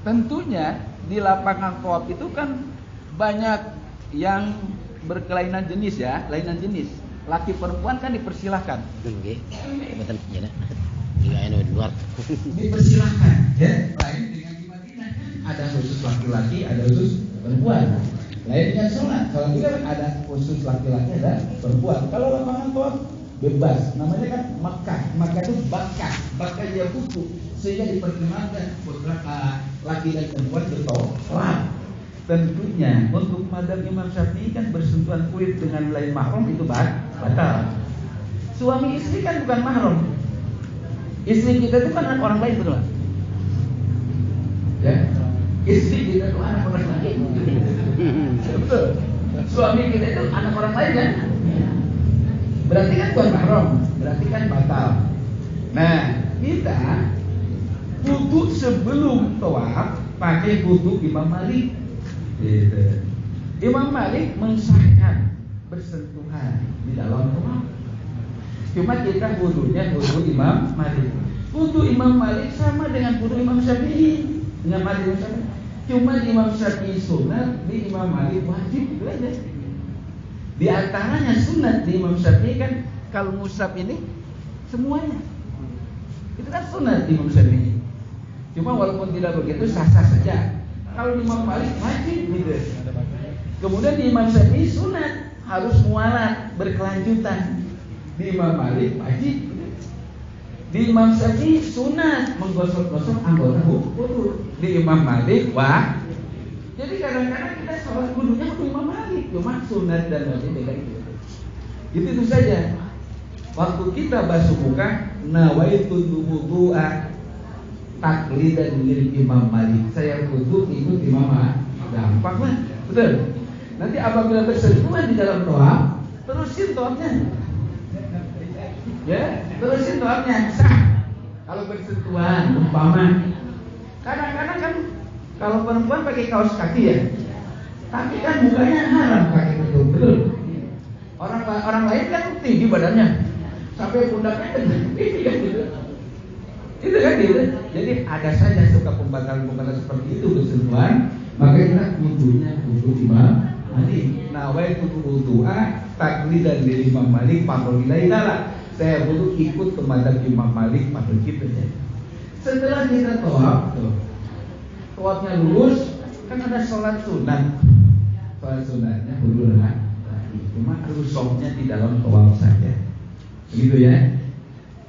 Tentunya di lapangan tawaf itu kan banyak yang berkelainan jenis ya, kelainan jenis. Laki perempuan kan dipersilahkan. Nggih. Mboten ya nak. Juga anu di luar. Dipersilahkan ya. Lain dengan di Madinah ada khusus laki-laki, ada khusus perempuan. Lain dengan sholat juga ada khusus laki-laki, ada perempuan. Kalau lapangan tawaf bebas, namanya kan Makkah. Makkah itu bakah dia kuku, sehingga dipertimbangkan laki dan perempuan bertawaf. Tentunya untuk mazhab Imam Syafi'i kan bersentuhan kulit dengan lain mahram itu batal. Suami istri kan bukan mahram. Istri kita itu kan anak orang lain, betul nggak? Ya, istri kita itu anak orang lain. Betul. Suami kita itu anak orang lain kan? Berarti kan bukan mahram, berarti kan batal. Nah, kita wudu sebelum tawaf pakai wudu Imam Malik. Gitu. Imam Malik mensahkan bersentuhan di dalam tawaf. Cuma kita wudunya wudu Imam Malik. Wudu Imam Malik sama dengan wudu Imam Syafi'i. Dengan Malik Imam Syafi'i. Cuma di Imam Syafi'i sunat, di Imam Malik wajib, itu aja. Di antaranya sunat di Imam Syafi'i kan kalau musab ini semuanya. Itu kan sunat di Imam Syafi'i. Cuma walaupun tidak begitu sah-sah saja. Kalau di Imam Malik wajib gitu. Kemudian di Imam Syafi'i sunat, harus mualat, berkelanjutan. Di Imam Malik wajib. Di Imam Syafi'i sunat, menggosok-gosok anggota wudu. Di Imam Malik wajib. Jadi kadang-kadang kita sholat wudunya ke Imam Malik, cuma sunat dan wajib beda itu. Itu saja. Waktu kita basuh muka, nawaitu wudu'a taklidan mirip Imam Malik. Saya wudu ikut Imam Malik. Gampang lah, betul. Nanti apabila bersentuhan di dalam tawaf, terusin tawafnya. Ya, terusin tawafnya sah. Kalau bersentuhan, umpama. Kadang-kadang kan kalau perempuan pakai kaos kaki ya, tapi kan mukanya haram pakai betul. Orang lain kan tinggi badannya, sampai pundaknya tinggi kan gitu. Itu kan gitu. Jadi ada saja suka pembatalan-pembatalan seperti itu bersentuhan, maka kita wudunya wudu Imam Malik. Nawaitu wudu'a taklidan dari Imam Malik faqolillahi ta'ala. Saya wudu ikut ke mazhab Imam Malik pada kita saja. Setelah kita tawaf, tawafnya lulus, kan ada sholat sunat. Sholat sunatnya wudu lah. Cuma rusuknya di dalam tawaf saja. Begitu ya.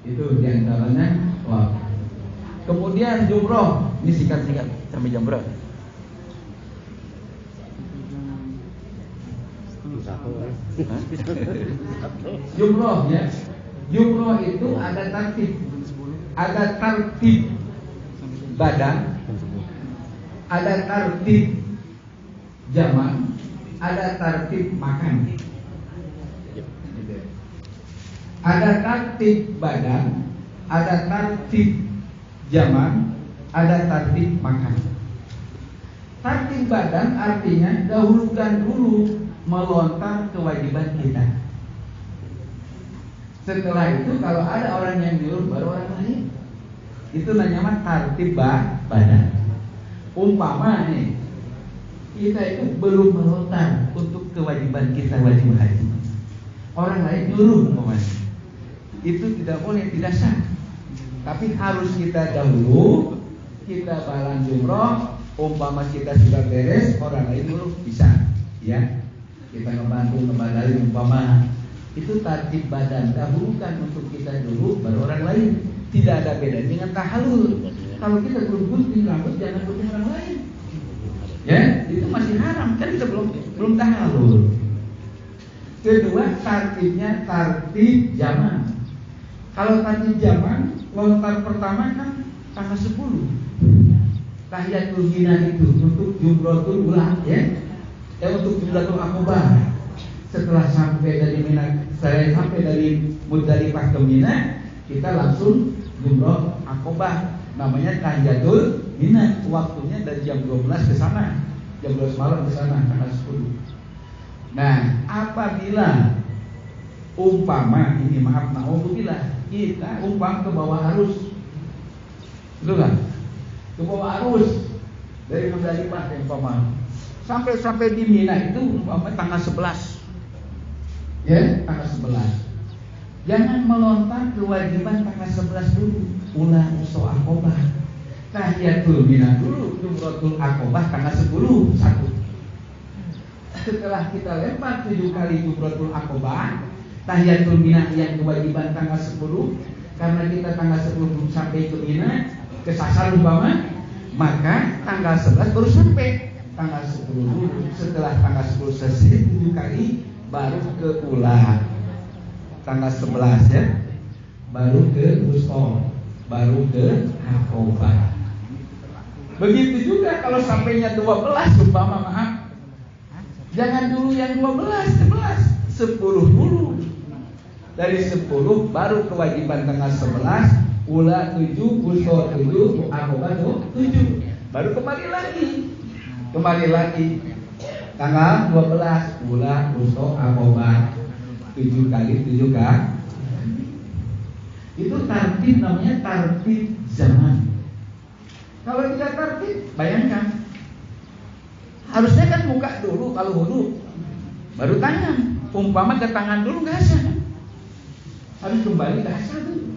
Itu diantaranya tawaf. Kemudian jumroh, ini singkat-singkat sampai jam berapa? Jumroh ya. Jumroh itu ada tertib badan, ada tertib zaman, ada tertib makan. Ada tertib badan, ada tertib zaman, ada tertib makan. Tertib badan artinya dahulukan dulu melontar kewajiban kita. Setelah itu kalau ada orang yang nyuruh baru orang lain. Itu namanya tertib badan. Umpama nih, kita itu belum melontar untuk kewajiban kita wajib haji. Orang lain nyuruh umpamanya. Itu tidak boleh, tidak sah. Tapi harus kita dahulu, kita balan jumroh. Umpama kita sudah beres, orang lain dulu bisa, ya. Kita ngebantu ngebadalin umpama. Itu tertib badan, dahulukan untuk kita dulu, baru orang lain. Tidak ada beda dengan tahallul. Kalau kita belum gunting rambut, jangan gunting orang lain. Ya, itu masih haram, kan kita belum tahallul. Kedua, tertibnya tertib zaman. Kalau tertib zaman, lontar pertama kan tanggal 10. Tahiyatul Mina itu untuk Jumratul Ula, ya. Untuk Jumratul Aqabah. Setelah sampai dari Mina, saya sampai dari Muzdalifah ke Mina, kita langsung jumroh Aqobah, namanya tahiyatul Mina. Waktunya dari jam 12 ke sana, jam 12 malam ke sana, tanggal 10. Nah, apabila umpama ini na'udzubillah, kita ke bawah arus, betul kan? Ke bawah arus dari Muzdalifah umpama sampai di Mina itu umpama tanggal 11. Ya, tanggal 11. Jangan melontar kewajiban tanggal 11 dulu. Ulah usul Aqobah, tahiyatul Mina dulu, jumratul Aqobah tanggal 10. Setelah kita lempar 7 kali jumratul Aqobah, tahiyatul Mina yang kewajiban tanggal 10, karena kita tanggal 10 sampai ke Mina, kesasar umpama, maka tanggal 11 baru sampai. Tanggal 10 dulu. Setelah tanggal 10 selesai 7 kali, baru ke Ula. Tanggal 11 ya, baru ke Wusta, baru ke Aqobah. Begitu juga kalau sampainya 12 umpama, maaf, jangan dulu yang 12, 10 dulu. Dari 10 baru kewajiban tanggal 11, Ula 7, Wusta 7, Aqobah 7. Baru kembali lagi tanggal 12, Ula, Wusta, Aqobah 7 kali 7 kan. Itu tartib, namanya tartib zaman. Kalau tidak tartib, bayangkan, harusnya kan muka dulu kalau wudu, baru tangan. Umpama ke tangan dulu nggak sah, harus kembali ke asal dulu.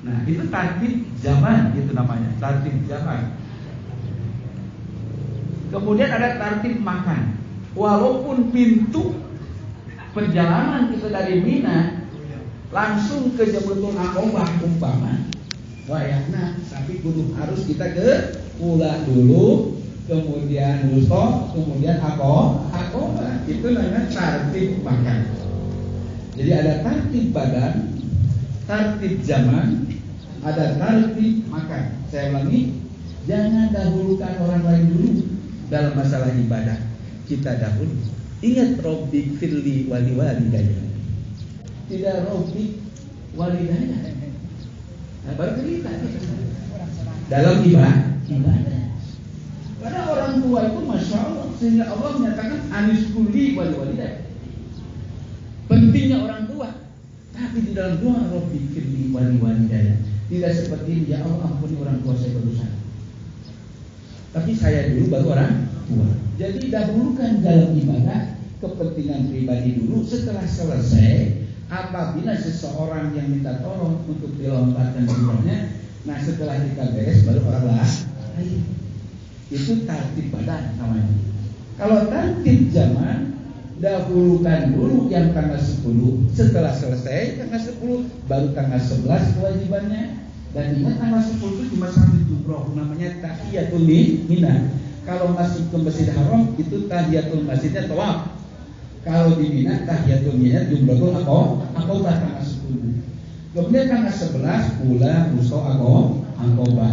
Nah, itu tartib zaman, itu namanya tartib zaman. Kemudian ada tartib makan. Walaupun pintu perjalanan kita dari Mina langsung ke Jamratul Aqobah umpama wayahna, tapi kudu harus kita ke Ula dulu, kemudian Wusta, kemudian Aqobah. Itu namanya tartib makan. Jadi ada tartib badan, tartib zaman, ada tartib makan. Saya ulangi, jangan dahulukan orang lain dulu dalam masalah ibadah. Kita dahulu. Ingat Robbi firli wali walidayya. Tidak Robbi walidayya. Nah, baru kita dalam ibadah. Karena orang tua itu masya Allah, sehingga Allah menyatakan aniskuli wali walidayya. Pentingnya orang tua. Tapi di dalam doa Robbi firli wali walidayya tidak seperti ya Allah ampuni orang tua saya berdosa. Tapi saya dulu baru orang tua. Jadi dahulukan dalam ibadah kepentingan pribadi dulu. Setelah selesai, apabila seseorang yang minta tolong untuk dilontarkan jumrohnya, nah setelah kita beres baru orang lain. Itu tartib badan namanya. Kalau tartib zaman, dahulukan dulu yang tanggal 10. Setelah selesai tanggal 10, baru tanggal 11 kewajibannya. Dan ingat tanggal 10 itu cuma satu jumroh, namanya tahiyatul Mina. Kalau masuk ke Masjid Haram itu tahiyatul masjidnya tawaf. Kalau di Mina tahiyatul Mina jumrohul Aqobah tanggal 10. Kemudian tanggal 11 Ula, Wusta, Aqobah.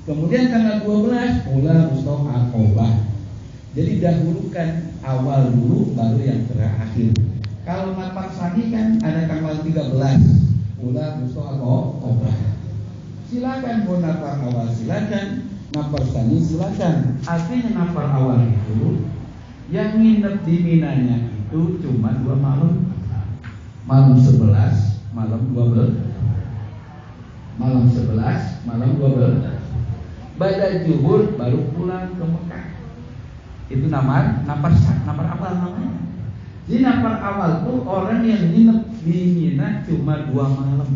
Kemudian tanggal 12 Ula, Wusta, Aqobah. Jadi dahulukan awal dulu baru yang terakhir. Kalau nafar sani kan ada tanggal 13 Ula, Wusta, Aqobah. Silakan mau nafar awal, silakan nafar sani, silakan. Artinya nafar awal itu yang nginep di Minanya itu cuma 2 malam. Malam 11, malam 12. Malam 11, malam 12. Ba'da zuhur baru pulang ke Mekah. Itu nafar awal namanya. Jadi nafar awal tuh orang yang nginep di Mina cuma 2 malam.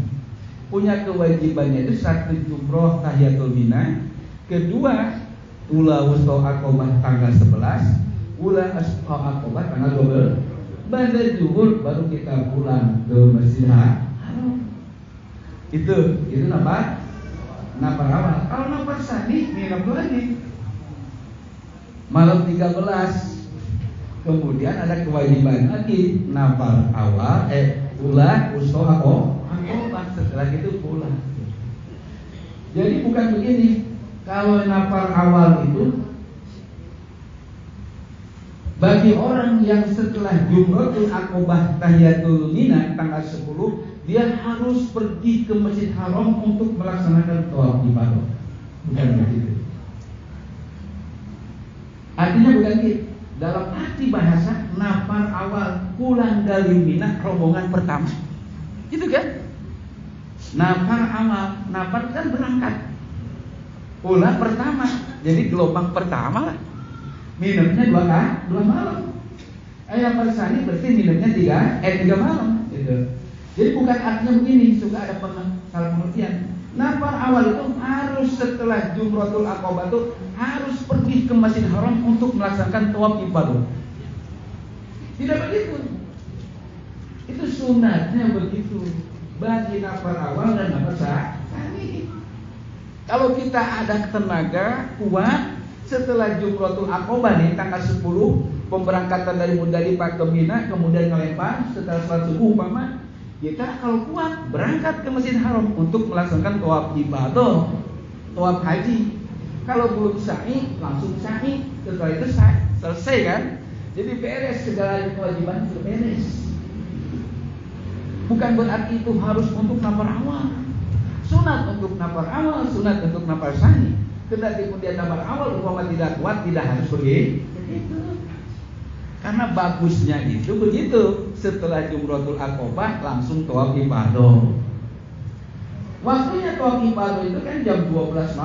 Punya kewajibannya itu 1 jumroh tahiyatul Mina, kedua Ula, Wusta, Aqobah tanggal 11, Ula, Wusta, Aqobah tanggal 12. Ba'da zuhur baru kita pulang ke Masjid Haram. Itu nafar awal. Kalau nafar sani nginep lagi malam 13. Kemudian ada kewajiban lagi nafar awal, Ula, Wusta, Aqobah. Setelah itu pulang. Jadi bukan begini. Kalau nafar awal itu bagi orang yang setelah Jumratul Aqobah tahiyatul Mina tanggal 10 dia harus pergi ke Masjid Haram untuk melaksanakan tawaf ifadah. Bukan begitu. Artinya bukan gitu. Dalam arti bahasa, nafar awal pulang dari Mina rombongan pertama. Gitu kan? Nafar awal, nafar kan berangkat. Pulang pertama. Jadi gelombang pertama lah. Minumnya 2 malam. Yang persani berarti minumnya 3 malam. Gitu. Jadi bukan artinya begini, suka ada salah pengertian. Nafar awal itu harus setelah Jumratul Aqabah itu harus pergi ke Masjid Haram untuk melaksanakan tawaf ifadah. Tidak begitu. Itu sunatnya begitu. Bagi nafar awal dan nafar tsani. Kalau kita ada tenaga kuat setelah Jumratul Aqabah nih tanggal 10 pemberangkatan dari Muzdalifah ke Mina kemudian ngelempar setelah salat subuh umpama kita kalau kuat berangkat ke Masjid Haram untuk melaksanakan tawaf ibadah, tawaf haji. Kalau belum sa'i langsung sa'i, setelah itu selesai kan? Jadi beres segala kewajiban itu beres. Bukan berarti itu harus untuk nafar awal. Sunat untuk nafar awal, sunat untuk nafar tsani. Kendati kemudian nafar awal umpama tidak kuat tidak harus pergi. Begitu. Karena bagusnya itu begitu. Setelah Jumratul Aqabah langsung tawaf ifadah. Waktunya tawaf ifadah itu kan jam 12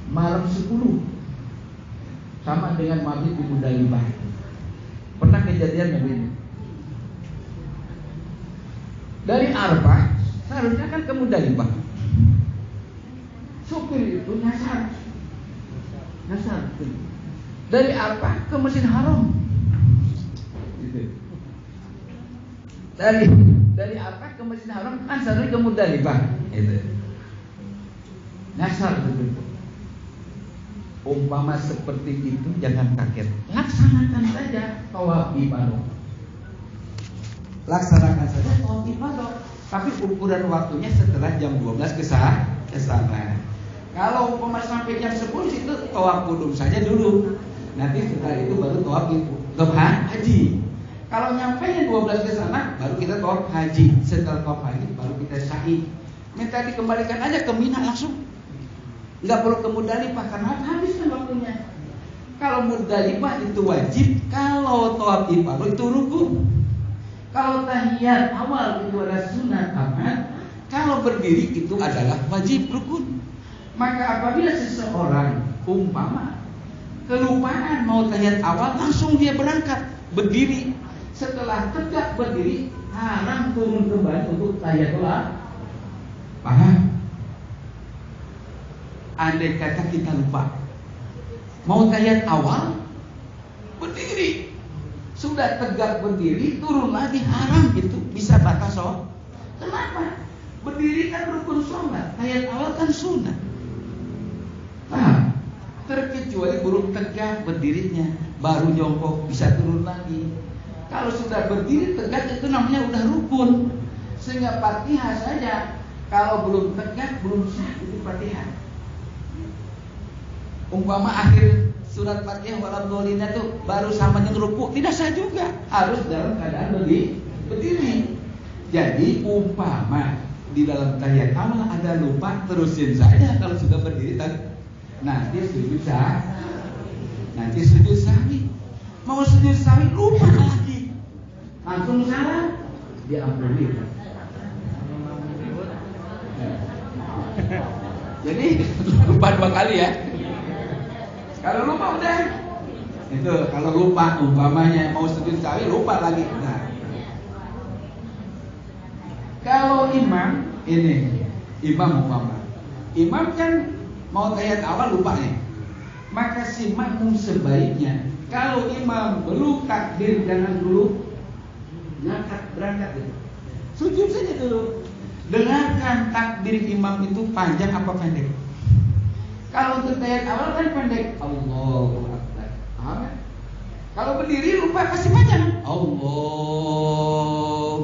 malam 10. Sama dengan maghrib di Muzdalifah. Pernah kejadian begini. Dari Arafah seharusnya kan ke Muzdalifah. Supir itu nyasar. Dari Arafah ke Masjid Haram. Gitu. Dari Arafah ke Masjid Haram kan seharusnya ke Muzdalifah. Gitu. Nyasar begitu. Umpama seperti itu jangan kaget. Laksanakan saja tawaf ifadah. Laksanakan saja tawaf ifadah. Tapi ukuran waktunya setelah jam 12 ke sana. Kalau umpama sampai jam 10 itu tawaf qudum saja dulu. Nanti setelah itu baru tawaf haji. Kalau nyampe 12 ke sana baru kita tawaf haji. Setelah tawaf haji baru kita sa'i. Minta dikembalikan aja ke Mina langsung. Enggak perlu ke Muzdalifah karena habis kan waktunya. Kalau Muzdalifah itu wajib, kalau tawaf ifadah itu rukun. Kalau tahiyat awal itu adalah sunat amat, kalau berdiri itu adalah wajib rukun. Maka apabila seseorang umpama kelupaan mau tahiyat awal langsung dia berangkat berdiri, setelah tegak berdiri haram turun kembali untuk tahiyat awal. Paham? Andai kata kita lupa mau tahiyat awal berdiri, sudah tegak berdiri turun lagi haram, itu bisa batal sholat. Kenapa? Berdiri kan rukun sholat, tahiyat awal kan sunnah. Paham? Terkecuali belum tegak berdirinya, baru jongkok bisa turun lagi. Kalau sudah berdiri tegak itu namanya udah rukun. Sehingga Fatihah saja kalau belum tegak belum sah itu Fatihah. Umpama akhir surat Fatihah waladhdallin itu baru sama dengan ruku, tidak sah juga. Harus dalam keadaan berdiri. Jadi umpama di dalam tahiyat awal ada lupa, terusin saja kalau sudah berdiri tadi. Nanti sujud sahwi. Mau sujud sahwi lupa lagi, langsung salah, diampuni. Jadi lupa 2 kali ya. Kalau lupa udah. Itu kalau lupa umpamanya mau sujud sahwi lupa lagi. Nah, kalau imam umpama imam kan mau tahiyat awal lupa nih, maka si makmum sebaiknya kalau imam belum takbir jangan dulu berangkat dulu. Sujud saja dulu. Dengarkan takbir imam itu panjang apa pendek. Kalau untuk tahiyat awal kan pendek, Allahu Akbar. Paham? Kalau berdiri lupa kasih panjang, Allahu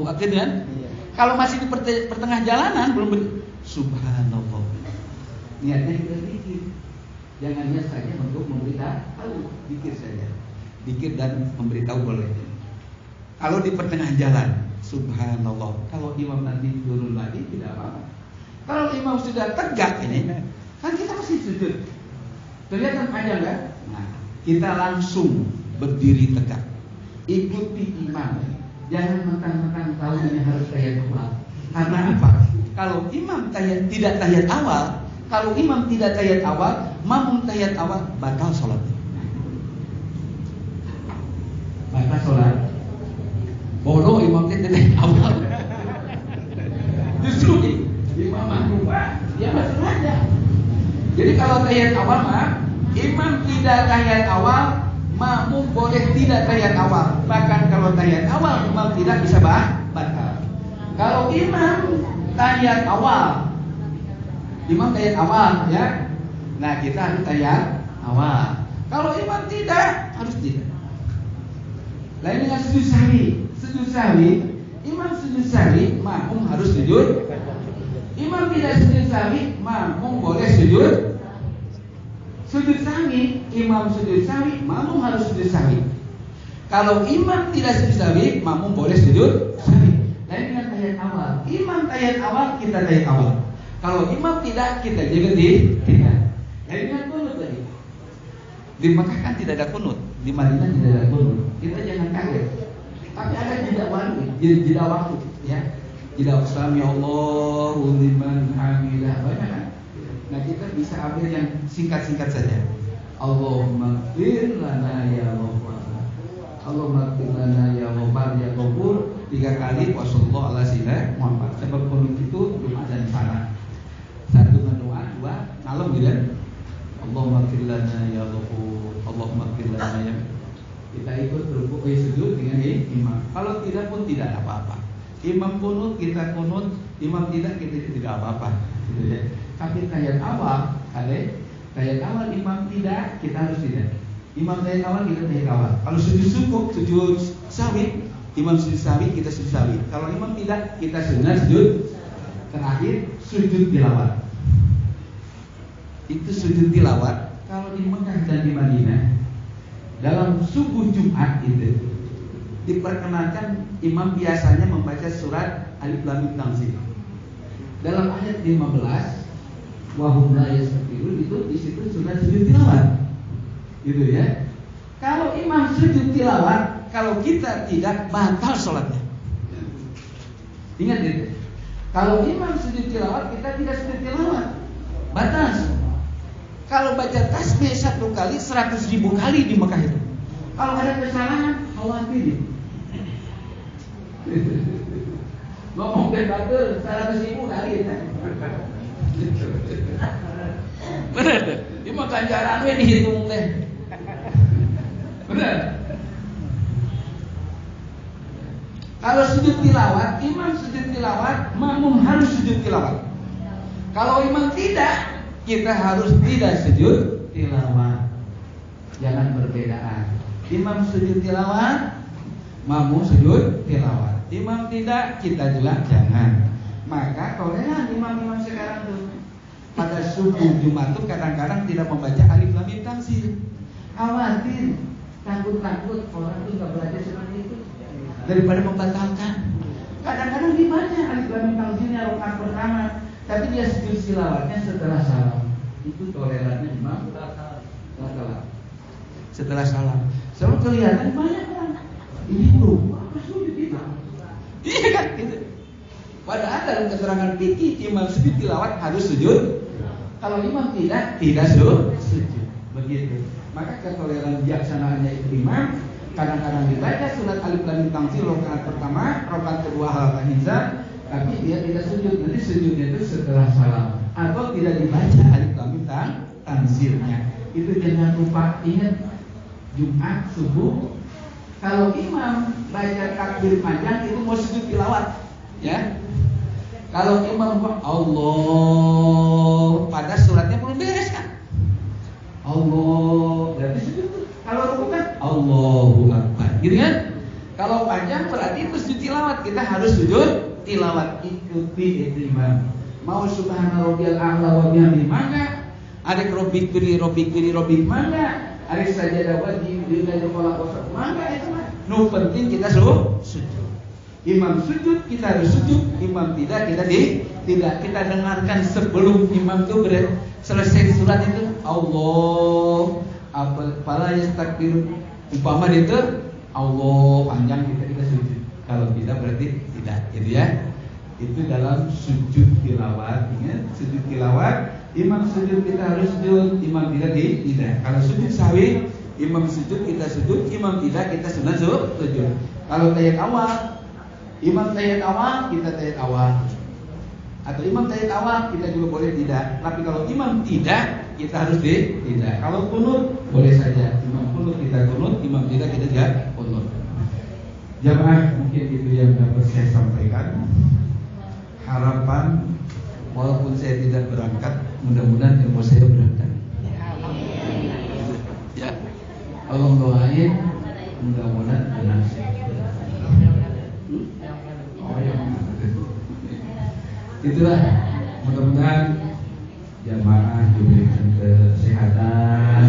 Akbar kan? Kalau masih di pertengah jalanan belum Subhanallah. Niatnya kita zikir. Jangan niat saja untuk memberitahu, zikir saja. Zikir dan memberitahu boleh. Kalau di pertengahan jalan, Subhanallah. Kalau imam nanti turun lagi tidak apa-apa. Kalau imam sudah tegak ini, kan kita masih sujud. Kelihatan panjang kan? Nah, kita langsung berdiri tegak. Ikuti imam. Jangan mentang-mentang tahu ini harus tahiyat awal. Karena apa? Kalau imam tidak tahiyat awal, kalau imam tidak tahiyat awal, makmum tahiyat awal, batal sholatnya. Batal sholat. Bodoh imam tidak tahiyat awal. Justru imam makmum dia masuk aja. Jadi kalau tahiyat awal imam tidak tahiyat awal, makmum boleh tidak tahiyat awal. Bahkan kalau tahiyat awal imam tidak bisa batal. Kalau imam tahiyat awal, ya. Nah, kita harus tahiyat awal. Kalau imam tidak, harus tidak. Lain dengan sujud sahwi. Sujud sahwi, imam sujud sahwi, makmum harus sujud. Imam tidak sujud sahwi, makmum boleh sujud. Sujud sahwi, imam sujud sahwi, makmum harus sujud sahwi. Kalau imam tidak sujud sahwi, makmum boleh sujud sahwi. Lain dengan tahiyat awal. Imam tahiyat awal, kita tahiyat awal. Kalau imam tidak, kita juga tidak. Lain dengan kunut tadi. Di Mekah kan tidak ada kunut, di Madinah tidak ada kunut. Kita jangan kaget. Tapi ada jeda waktu, ya. Jeda sami Allahu liman hamidah, banyak kan? Nah, kita bisa ambil yang singkat-singkat saja. Allahumma ighfir lana ya Ghaffar. Allahumma ighfir lana ya Ghaffar ya Ghafur 3 kali. Wassallallahu ala sayyidina Muhammad. Sebab kunut itu doa dan saran. 1 mendoa, 2 ngalem gitu. Allahumma ighfir lana ya Ghafur. Allahumma ighfir lana ya. Kita ikut rukuk sujud dengan imam. Kalau tidak pun tidak apa-apa. Imam kunut, kita kunut. Imam tidak, kita tidak apa-apa. Gitu ya. Tapi tahiyat awal, tahiyat awal imam tidak, kita harus tidak. Imam tahiyat awal, kita tahiyat awal. Kalau sujud sukuk, sujud sahwi, imam sujud sahwi, kita sujud sahwi. Kalau imam tidak, kita sujud. Terakhir sujud tilawat. Itu sujud tilawat. Kalau di Mekah dan di Madinah, dalam subuh Jumat itu diperkenalkan imam biasanya membaca surat Alif Lam Mim Tanzil. Dalam ayat 15 wahum la yastakbirun, itu di situ sudah sujud tilawat. Gitu ya. Kalau imam sujud tilawat, kalau kita tidak, batal sholatnya. Ingat itu. Kalau imam sujud tilawat, kita tidak sujud tilawat, batal. Kalau baca tasbih 1 kali 100.000 kali di Mekah itu. Kalau ada kesalahan, khawatir. Ngomong betul 100.000 kali ya. Benar. Dia mah ganjarannya dihitung deh. Benar. Kalau sujud tilawat, imam sujud tilawat, makmum harus sujud tilawat. Kalau imam tidak, kita harus tidak sujud tilawat. Jangan berbedaan. Imam sujud tilawat, makmum sujud tilawat. Imam tidak, kita juga jangan. Maka toleran imam-imam sekarang tuh pada subuh Jumat tuh kadang-kadang tidak membaca Alif Lam Mim Tanzil. Khawatir, takut orang tuh nggak belajar seperti itu daripada membatalkan. Kadang-kadang dibaca Alif Lam Mim Tanzilnya rakaat pertama, tapi dia sujud tilawatnya setelah salam. Itu tolerannya imam setelah salam. Selalu kelihatan banyak orang ini bro, apa sujud itu? Iya kan gitu. Padahal dalam keterangan fikih imam sujud tilawat harus sujud. Kalau imam tidak sujud. Begitu. Maka ketoleran bijaksanaannya itu imam kadang-kadang dibaca surat Alif Lam Mim Tanzil rakaat pertama, rakaat kedua halaman inzal, tapi dia tidak sujud. Nanti sujudnya itu setelah salam atau tidak dibaca Alif Lam Mim Tanzilnya. Itu jangan lupa, ingat Jumat subuh. Kalau imam baca takbir panjang itu mau sujud tilawat, ya. Kalau imam Allah, pada suratnya belum beres kan? Allah, berarti sujud. Kalau rukuk kan Allahu Akbar, gitu kan? Kalau panjang berarti itu sujud tilawat. Kita harus sujud tilawat, ikuti itu imam. Mau subhana rabbiyal a'la wa bihamdihi mangga, ada robik kiri mangga, ada sajadah wajib di dalam kepala kosong mangga itu mah. Nu penting kita sujud. Imam sujud kita harus sujud, imam tidak tidak kita dengarkan sebelum imam itu selesai surat itu Allah apalah yastakbir umpama itu Allah panjang kita sujud. Kalau tidak berarti tidak, gitu ya. Itu dalam sujud tilawat. Ingat, sujud tilawat, imam sujud kita harus sujud, imam tidak. Kalau sujud sahwi, imam sujud kita sujud, imam tidak kita sunat sujud. Kalau tahiyat awal, imam tahiyat awal, kita tahiyat awal. Atau imam tahiyat awal, kita juga boleh tidak. Tapi kalau imam tidak, kita harus tidak. Kalau kunut, boleh saja. Imam kunut, kita kunut. Imam tidak, kita juga kunut. Jamaah, mungkin itu yang dapat saya sampaikan. Harapan, walaupun saya tidak berangkat, mudah-mudahan ilmu saya berangkat. Ya, Allah doain, mudah-mudahan benar. Itulah, mudah-mudahan jamaah diberikan kesehatan,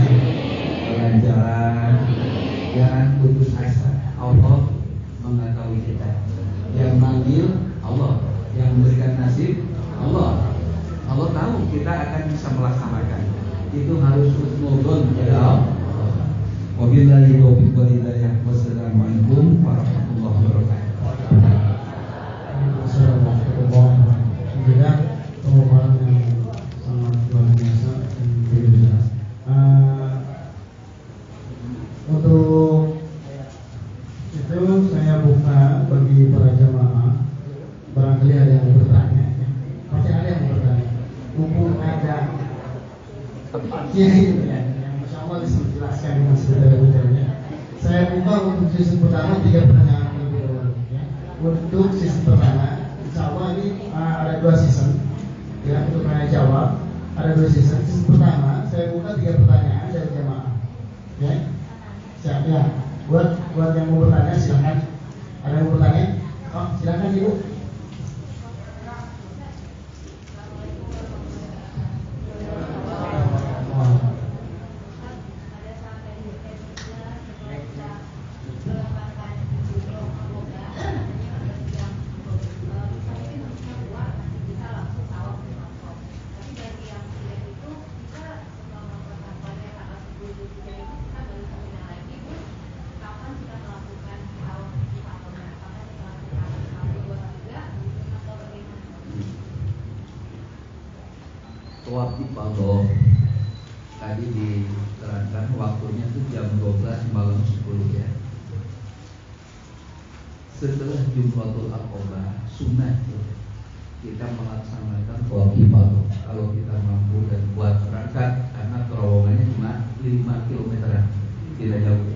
kelancaran, jangan putus asa. Allah mengetahui kita. Yang manggil Allah, yang memberikan nasib Allah. Allah tahu kita akan bisa melaksanakan. Itu harus husnudzon kepada Allah. Wabillahi taufiq wal hidayah. Wassalamualaikum warahmatullahi wabarakatuh. Assalamualaikum. Juga pemaparan yang sangat luar biasa dan jelas. Untuk itu saya buka bagi para jamaah. Barangkali ada yang bertanya, pasti ada yang bertanya. Mumpung ada kiai ya, yang insya Allah bisa menjelaskan dengan sedetail-detailnya. Saya buka untuk sesi pertama 3 pertanyaan lebih dahulu. Ya. Untuk sesi pertama, insya Allah ini ada 2 season. Ya, untuk tanya jawab ada 2 season. Sesi pertama saya buka 3 pertanyaan dari jamaah. Ya, siap ya. Buat yang mau bertanya silakan. Ada yang mau bertanya? Oh, silakan Ibu. Tawaf ifadah tadi diterangkan waktunya itu jam 12 malam 10 ya. Setelah Jumratul Aqabah sunnah kita melaksanakan tawaf ifadah kalau kita mampu dan buat berangkat karena terowongannya cuma 5 km tidak jauh.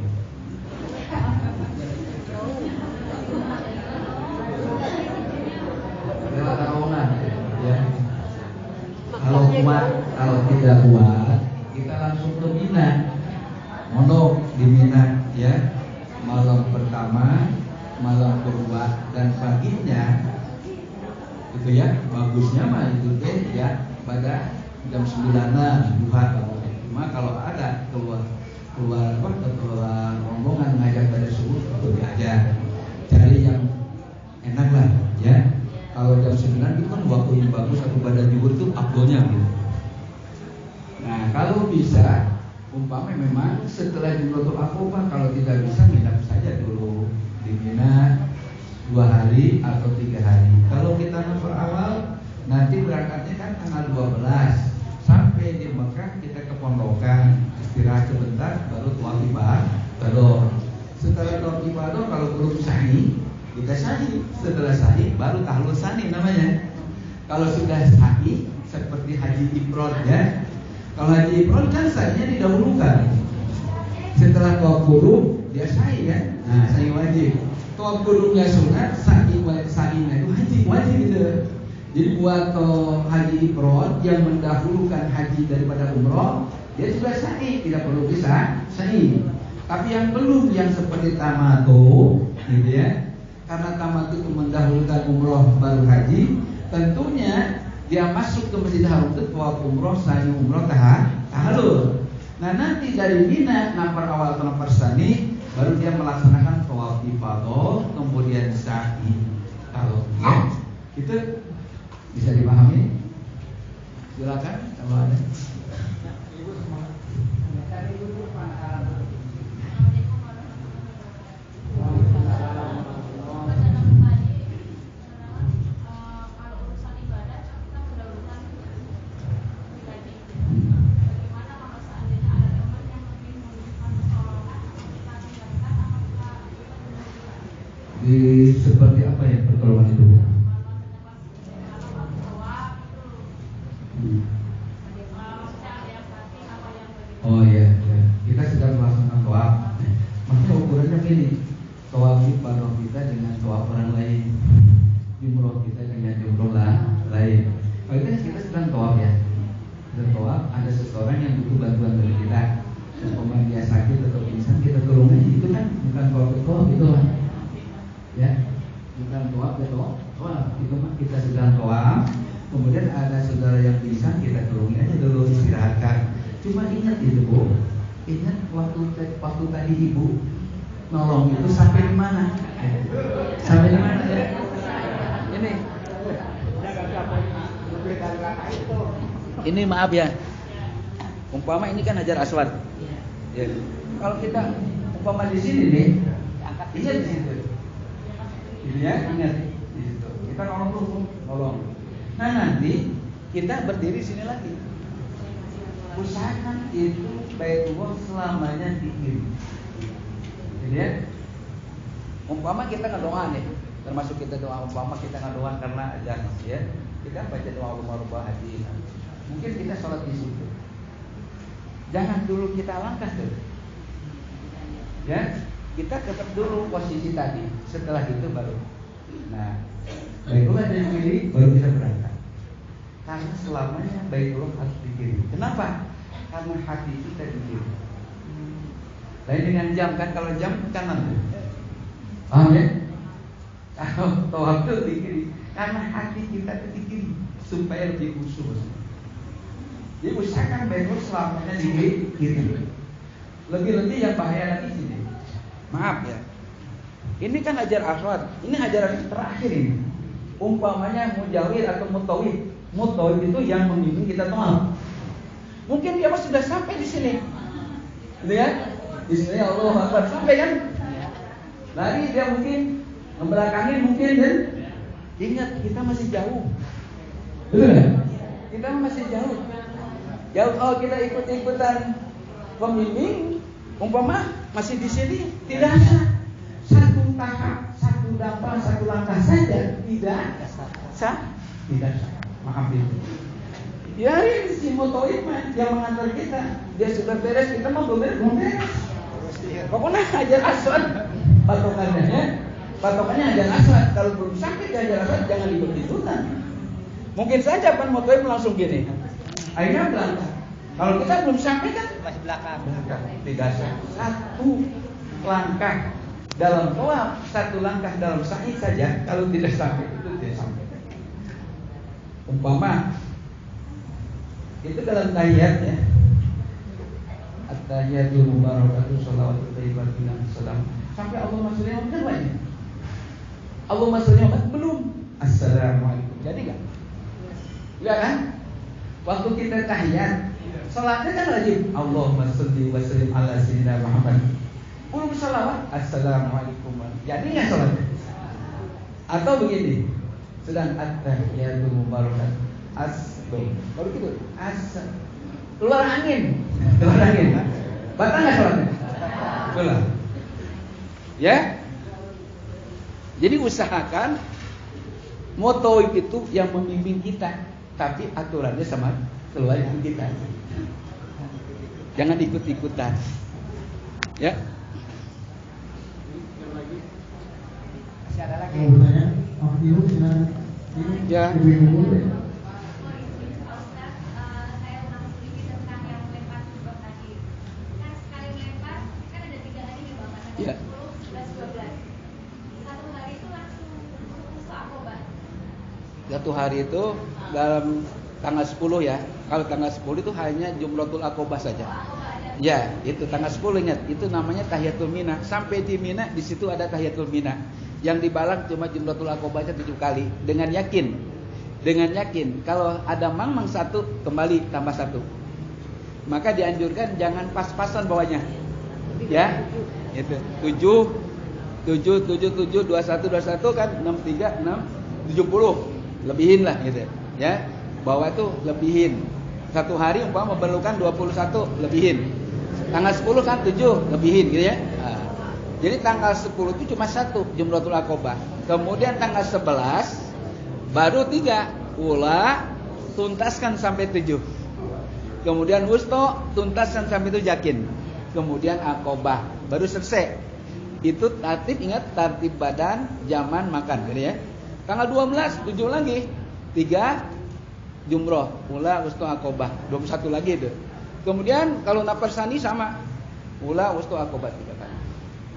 Lewat terowongan ya. Kalau kuat, kalau tidak kuat, kita langsung ke Mina. Mondok di Mina ya. Malam pertama, malam kedua dan paginya itu ya, bagusnya mah itu ya pada jam 9-an duha. Cuma kalau ada keluar rombongan ngajak pada subuh itu aja. Cari yang enak lah ya. Kalau jam 9 itu kan waktu yang bagus atau pada zuhur itu afdolnya gitu. Nah, kalau bisa umpama memang setelah Jumratul Aqabah, kalau tidak bisa nginap saja dulu di Mina 2 hari atau 3 hari. Kalau kita nafar awal, nanti berangkatnya kan tanggal 12. Sampai di Mekah kita ke pondokan, istirahat sebentar baru tawaf ibadah. Setelah tawaf ibadah kalau belum sahih kita sahih, setelah sahih baru tahlul sani namanya. Kalau sudah sahih seperti haji ifrad ya. Kalau haji ifrad kan sahihnya didahulukan. Setelah tawaf qudum dia sahih kan. Nah, sahih wajib. Tawaf qudumnya sunat, sahihnya itu haji wajib gitu. Jadi buat haji ifrad yang mendahulukan haji daripada umroh, dia sudah sahih, tidak perlu bisa sahih. Tapi yang belum, yang seperti tamattu gitu ya. Karena tamat itu mendahulukan umroh baru haji, tentunya dia masuk ke Masjidil Haram itu tawaf umroh, sa'i umroh, tahallul. Nah nanti dari Mina nafar awal atau nafar tsani baru dia melaksanakan tawaf ifadah, kemudian sa'i. Kalau itu bisa dipahami? Silakan kalau ada. Seperti apa ya pertolongan itu? Oh iya, ya. Kita sedang melaksanakan tawaf. Maka ukurannya gini, tawaf ibadah kita dengan tawaf orang lain, jumroh kita dengan jumroh lain. Kalau kita sedang tawaf ya, sedang tawaf, ada seseorang yang butuh bantuan dari kita. Umpama dia sakit atau pingsan, kita tolong aja. Itu kan bukan tawaf itu lah. Ya, bukan tawaf ya tawaf. Itu mah kita sedang tawaf. Kemudian ada saudara yang pingsan, kita tolongin aja dulu, istirahatkan. Cuma ingat itu Bu, ingat waktu tadi Ibu nolong itu sampai di mana? Sampai di mana ya? Ini maaf ya. Umpama ini kan Hajar Aswad. Ya. Kalau kita umpama di sini nih, angkat ingat di situ. Gitu ya, ingat di situ. Kita nolong. Nah nanti kita berdiri sini lagi. Usahakan itu Baitullah selamanya di kiri. Jadi ya, umpama kita ngedoa nih, termasuk kita doa umpama kita ngedoa karena azan, ya. Kita baca doa Allahumma haji. Mungkin kita sholat di situ. Jangan dulu kita langkah dulu. Ya, kita tetap dulu posisi tadi. Setelah itu baru. Nah, Baitullah dari kiri baru bisa berangkat. Karena selamanya Baitullah harus di kiri. Kenapa? Karena hati kita di kiri. Lain dengan jam kan, kalau jam kanan. Paham ya? Kalau tawaf itu di kiri. Karena hati kita itu di kiri supaya lebih khusyuk. Jadi usahakan Baitullah selamanya di kiri. Lebih-lebih yang bahaya lagi sini. Maaf ya. Ini kan Hajar Aswad. Ini Hajar Aswad terakhir ini. Umpamanya mujawir atau mutawif. Mutawif itu yang membimbing kita tawaf. Mungkin dia sudah sampai di sini. Lihat, di sini Allah Akbar sampai kan? Lari dia mungkin membelakangi mungkin dan ingat kita masih jauh. Betul ya? Kita masih jauh. Jauh kalau kita ikut-ikutan pembimbing, umpama masih di sini tidak ada satu tahap, satu dampak, satu langkah saja tidak sah, tidak sah. Maaf itu. Ya ini si motoib yang mengantar kita. Dia sudah beres, kita mau belum beres. Pokoknya Hajar Aswad patokannya ya. Patokannya Hajar Aswad. Kalau belum sampai ke Hajar Aswad jangan ikut-ikutan. Mungkin saja pan motoib langsung gini. Akhirnya berangkat. Kalau kita belum sampai kan masih belakang. Tidak sah. Satu langkah dalam tawaf, satu langkah dalam sa'i saja kalau tidak sampai itu tidak sampai. Umpama itu dalam tahiyat ya. At-tahiyatul mubarakatuh shalawatu thayyibatul salam. Sampai Allahumma shalli ala Muhammad. Allahumma shalli ala belum. Assalamualaikum. Jadi enggak? Ya kan? Waktu kita tahiyat, salatnya kan wajib. Allahumma shalli wa sallim ala sayyidina Muhammad. Belum salawat. Assalamualaikum. Jadi enggak salatnya? Atau begini. Sedang at-tahiyatul mubarakatuh. Baru gitu. Keluar angin. Batal nggak sholatnya? Keluar. Ya. Jadi usahakan motoib itu yang membimbing kita, tapi aturannya sama keluarga kita. Jangan ikut-ikutan. Ya. Masih ada lagi. Mau bertanya? Ibu silakan. Ya. Ibu. Ya. Satu hari itu dalam tanggal 10 ya. Kalau tanggal 10 itu hanya Jumratul Aqobah saja. Ya, itu tanggal 10 ingat, itu namanya Tahiyatul Mina. Sampai di Mina di situ ada Tahiyatul Mina. Yang dibalang cuma Jumratul Aqobahnya 7 kali dengan yakin. Dengan yakin kalau ada mang-mang 1 kembali tambah 1. Maka dianjurkan jangan pas-pasan bawahnya. Ya. Itu 7 21 kan 63 6 70 lebihin lah gitu ya. Bawah itu lebihin. Satu hari umpama memerlukan 21 lebihin. Tanggal 10 kan 7 lebihin gitu ya. Nah, jadi tanggal 10 itu cuma 1 Jumratul Aqobah. Kemudian tanggal 11 baru 3 ula tuntaskan sampai 7. Kemudian wusto tuntaskan sampai 7 yakin. Kemudian Aqobah baru selesai. Itu tertib, ingat tertib badan zaman makan gitu ya. Tanggal 12 7 lagi 3 Jumroh, ula, wusto, Aqobah 21 lagi itu. Kemudian kalau nafarsani sama ula, wusto, Aqobah 3 kali.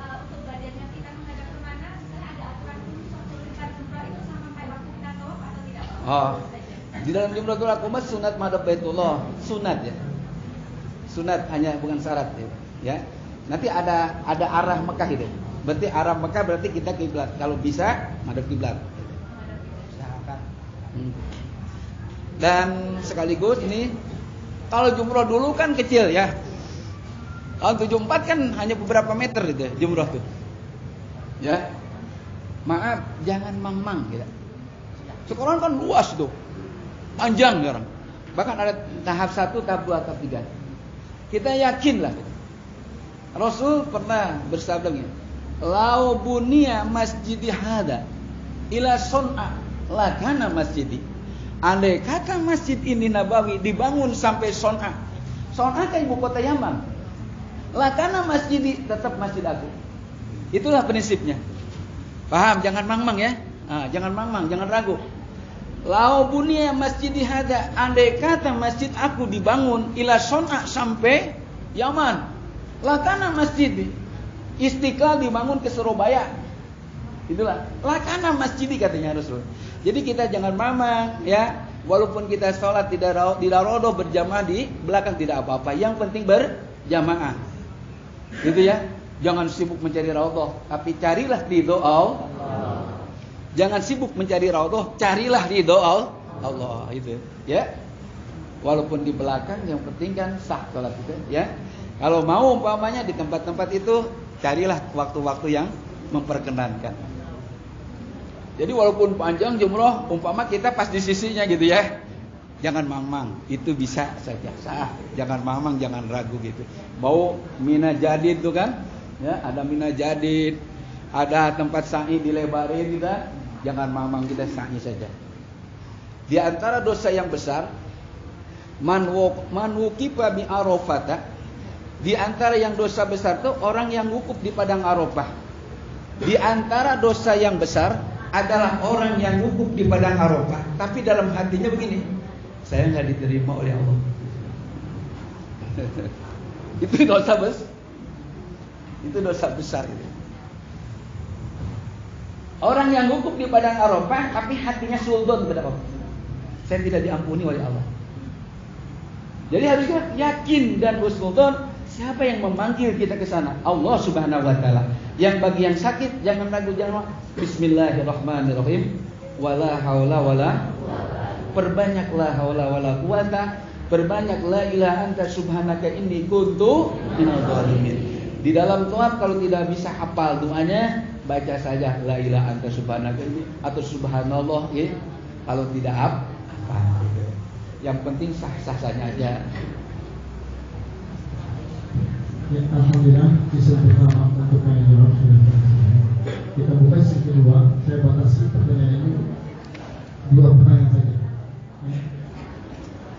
Untuk badannya kita menghadap kemana? Ada aturan khusus waktu kita jumroh itu sampai waktu kita tawaf atau tidak? Oh, di dalam Jumratul Aqobah sunat madhab Baitullah, sunat ya. Sunat hanya bukan syarat ya. Nanti ada arah Mekah itu. Berarti arah Mekah berarti kita kiblat. Kalau bisa madhab kiblat. Dan sekaligus ini kalau jumroh dulu kan kecil ya. Kalau 74 kan hanya beberapa meter gitu ya, jumroh tuh. Ya. Maaf, jangan mang-mang gitu. Sekarang kan luas tuh. Panjang sekarang. Bahkan ada tahap 1, tahap 2, tahap 3. Kita yakinlah. Rasul pernah bersabda begini, "Lau bunia masjidi hada ila son'a lakana masjidi." Andai kata masjid ini Nabawi dibangun sampai Son'a. Son'a kan ibu kota Yaman. Lakana masjid tetap masjid aku. Itulah prinsipnya. Paham? Jangan mang-mang ya. Jangan mang-mang, jangan ragu. Lau bunia masjid hada, andai kata masjid aku dibangun ila Son'a sampai Yaman. Lakana masjid. Istiqlal dibangun ke Surabaya. Itulah. Lakana masjid katanya Rasul. Jadi kita jangan mamang ya. Walaupun kita sholat tidak rodoh berjamaah di belakang tidak apa-apa. Yang penting berjamaah. Gitu ya. Jangan sibuk mencari raudhah, tapi carilah ridho Allah. Jangan sibuk mencari raudhah, carilah ridho Allah itu ya. Walaupun di belakang yang penting kan sah sholat itu ya. Kalau mau umpamanya di tempat-tempat itu carilah waktu-waktu yang memperkenankan. Jadi walaupun panjang jumroh, umpama kita pas di sisinya gitu ya. Jangan mang-mang, itu bisa saja sah. Jangan mang-mang, jangan ragu gitu. Mau Mina Jadid tuh kan? Ya, ada Mina Jadid, ada tempat sa'i dilebarin gitu kan? Jangan mang-mang, kita sa'i saja. Di antara dosa yang besar, man wuqifa bi Arafah. Di antara yang dosa besar tuh orang yang wukuf di padang Arafah. Di antara dosa yang besar adalah orang yang wukuf di padang Arafah, tapi dalam hatinya begini, saya nggak diterima oleh Allah. Itu dosa besar. Itu dosa besar itu. Orang yang wukuf di padang Arafah, tapi hatinya suudzon kepada Allah. Saya tidak diampuni oleh Allah. Jadi harusnya yakin dan husnudzon. Siapa yang memanggil kita ke sana? Allah Subhanahu wa taala. Yang bagi yang sakit jangan ragu, jangan Bismillahirrahmanirrahim. Wala haula wala. Perbanyak la haula wala quwata, perbanyak la ilaha anta subhanaka inni kuntu minadh dhalimin. Di dalam tawaf kalau tidak bisa hafal doanya, baca saja la ilaha anta subhanaka ini atau subhanallah ya. Kalau tidak hafal. Yang penting sah-sahnya aja. Ya, alhamdulillah bisa pertama untuk yang jawab sudah selesai. Kita buka sesi kedua. Saya batasi pertanyaan ini 2 pertanyaan saja. Ya.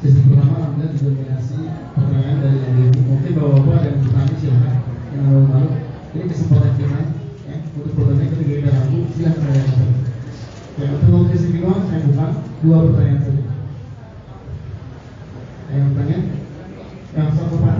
Sesi pertama alhamdulillah didominasi pertanyaan dari yang ini. Mungkin bapak-bapak dan bertanya silahkan. Yang malu-malu. Ini kesempatan kita. Ya. Untuk pertanyaan ketiga yang ragu silahkan bertanya. Ya, untuk sesi kedua saya buka 2 pertanyaan saja. Yang bertanya, yang satu Pak.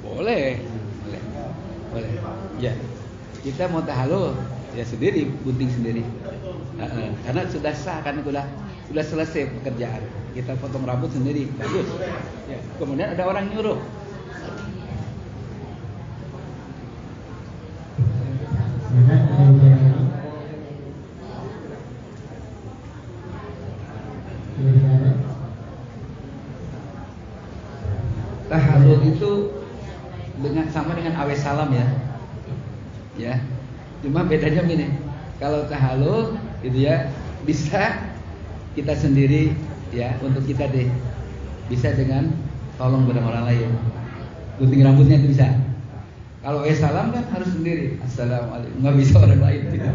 Boleh. Ya. Kita mau tahalul ya sendiri, gunting sendiri. Karena sudah sah kan, sudah selesai pekerjaan. Kita potong rambut sendiri, bagus. Ya. Kemudian ada orang nyuruh. Tahallul itu sama dengan awe salam ya. Ya. Cuma bedanya gini. Kalau tahallul gitu ya, bisa kita sendiri ya, untuk kita deh. Bisa dengan tolong bersama orang lain. Gunting rambutnya itu bisa. Kalau awe salam kan harus sendiri. Assalamualaikum. Nggak bisa orang lain gitu.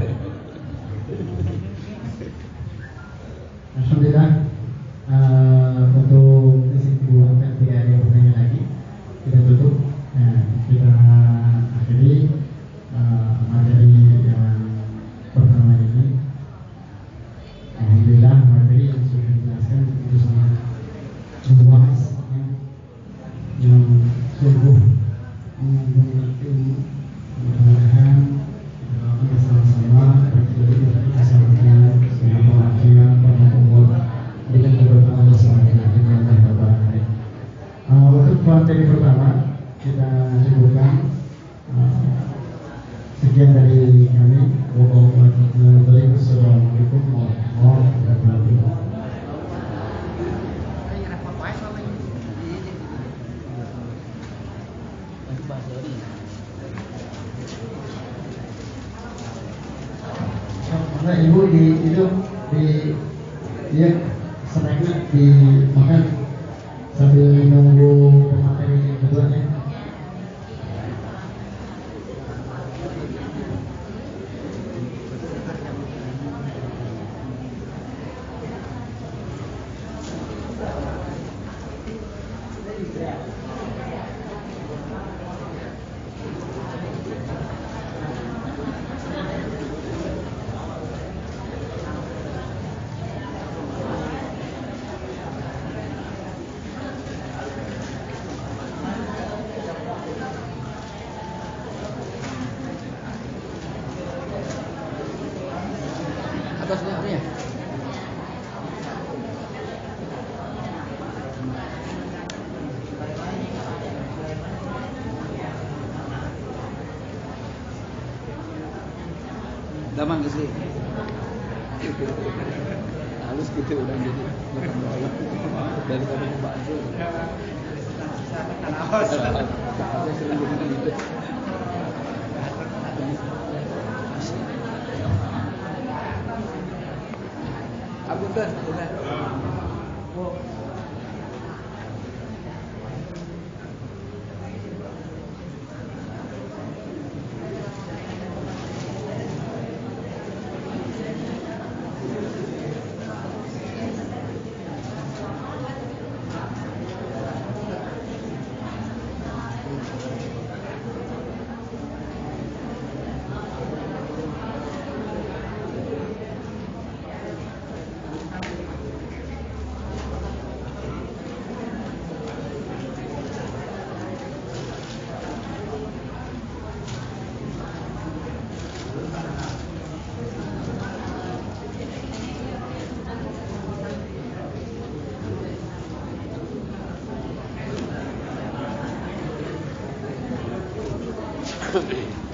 Alhamdulillah. Untuk kesimpulan tidak ada pertanyaan lagi, kita tutup. Kita akhiri materi yang pertama ini. Alhamdulillah materi yang sudah dijelaskan itu sangat luas yang sungguh mengandung ilmu. Mudah-mudahan kita bersama-sama bersama-sama dengan keberkahan Allah SWT. Untuk materi pertama kita cukupkan. Sekian dari kami. Wassalamualaikum warahmatullahi wabarakatuh. Karena ibu dia snacknya dimakan sambil nunggu pemateri keduanya. Atasnya apa ya? Damang ke sini. Halus gitu udah jadi dari tadi Pak Azul. Apunten, benar. Could be.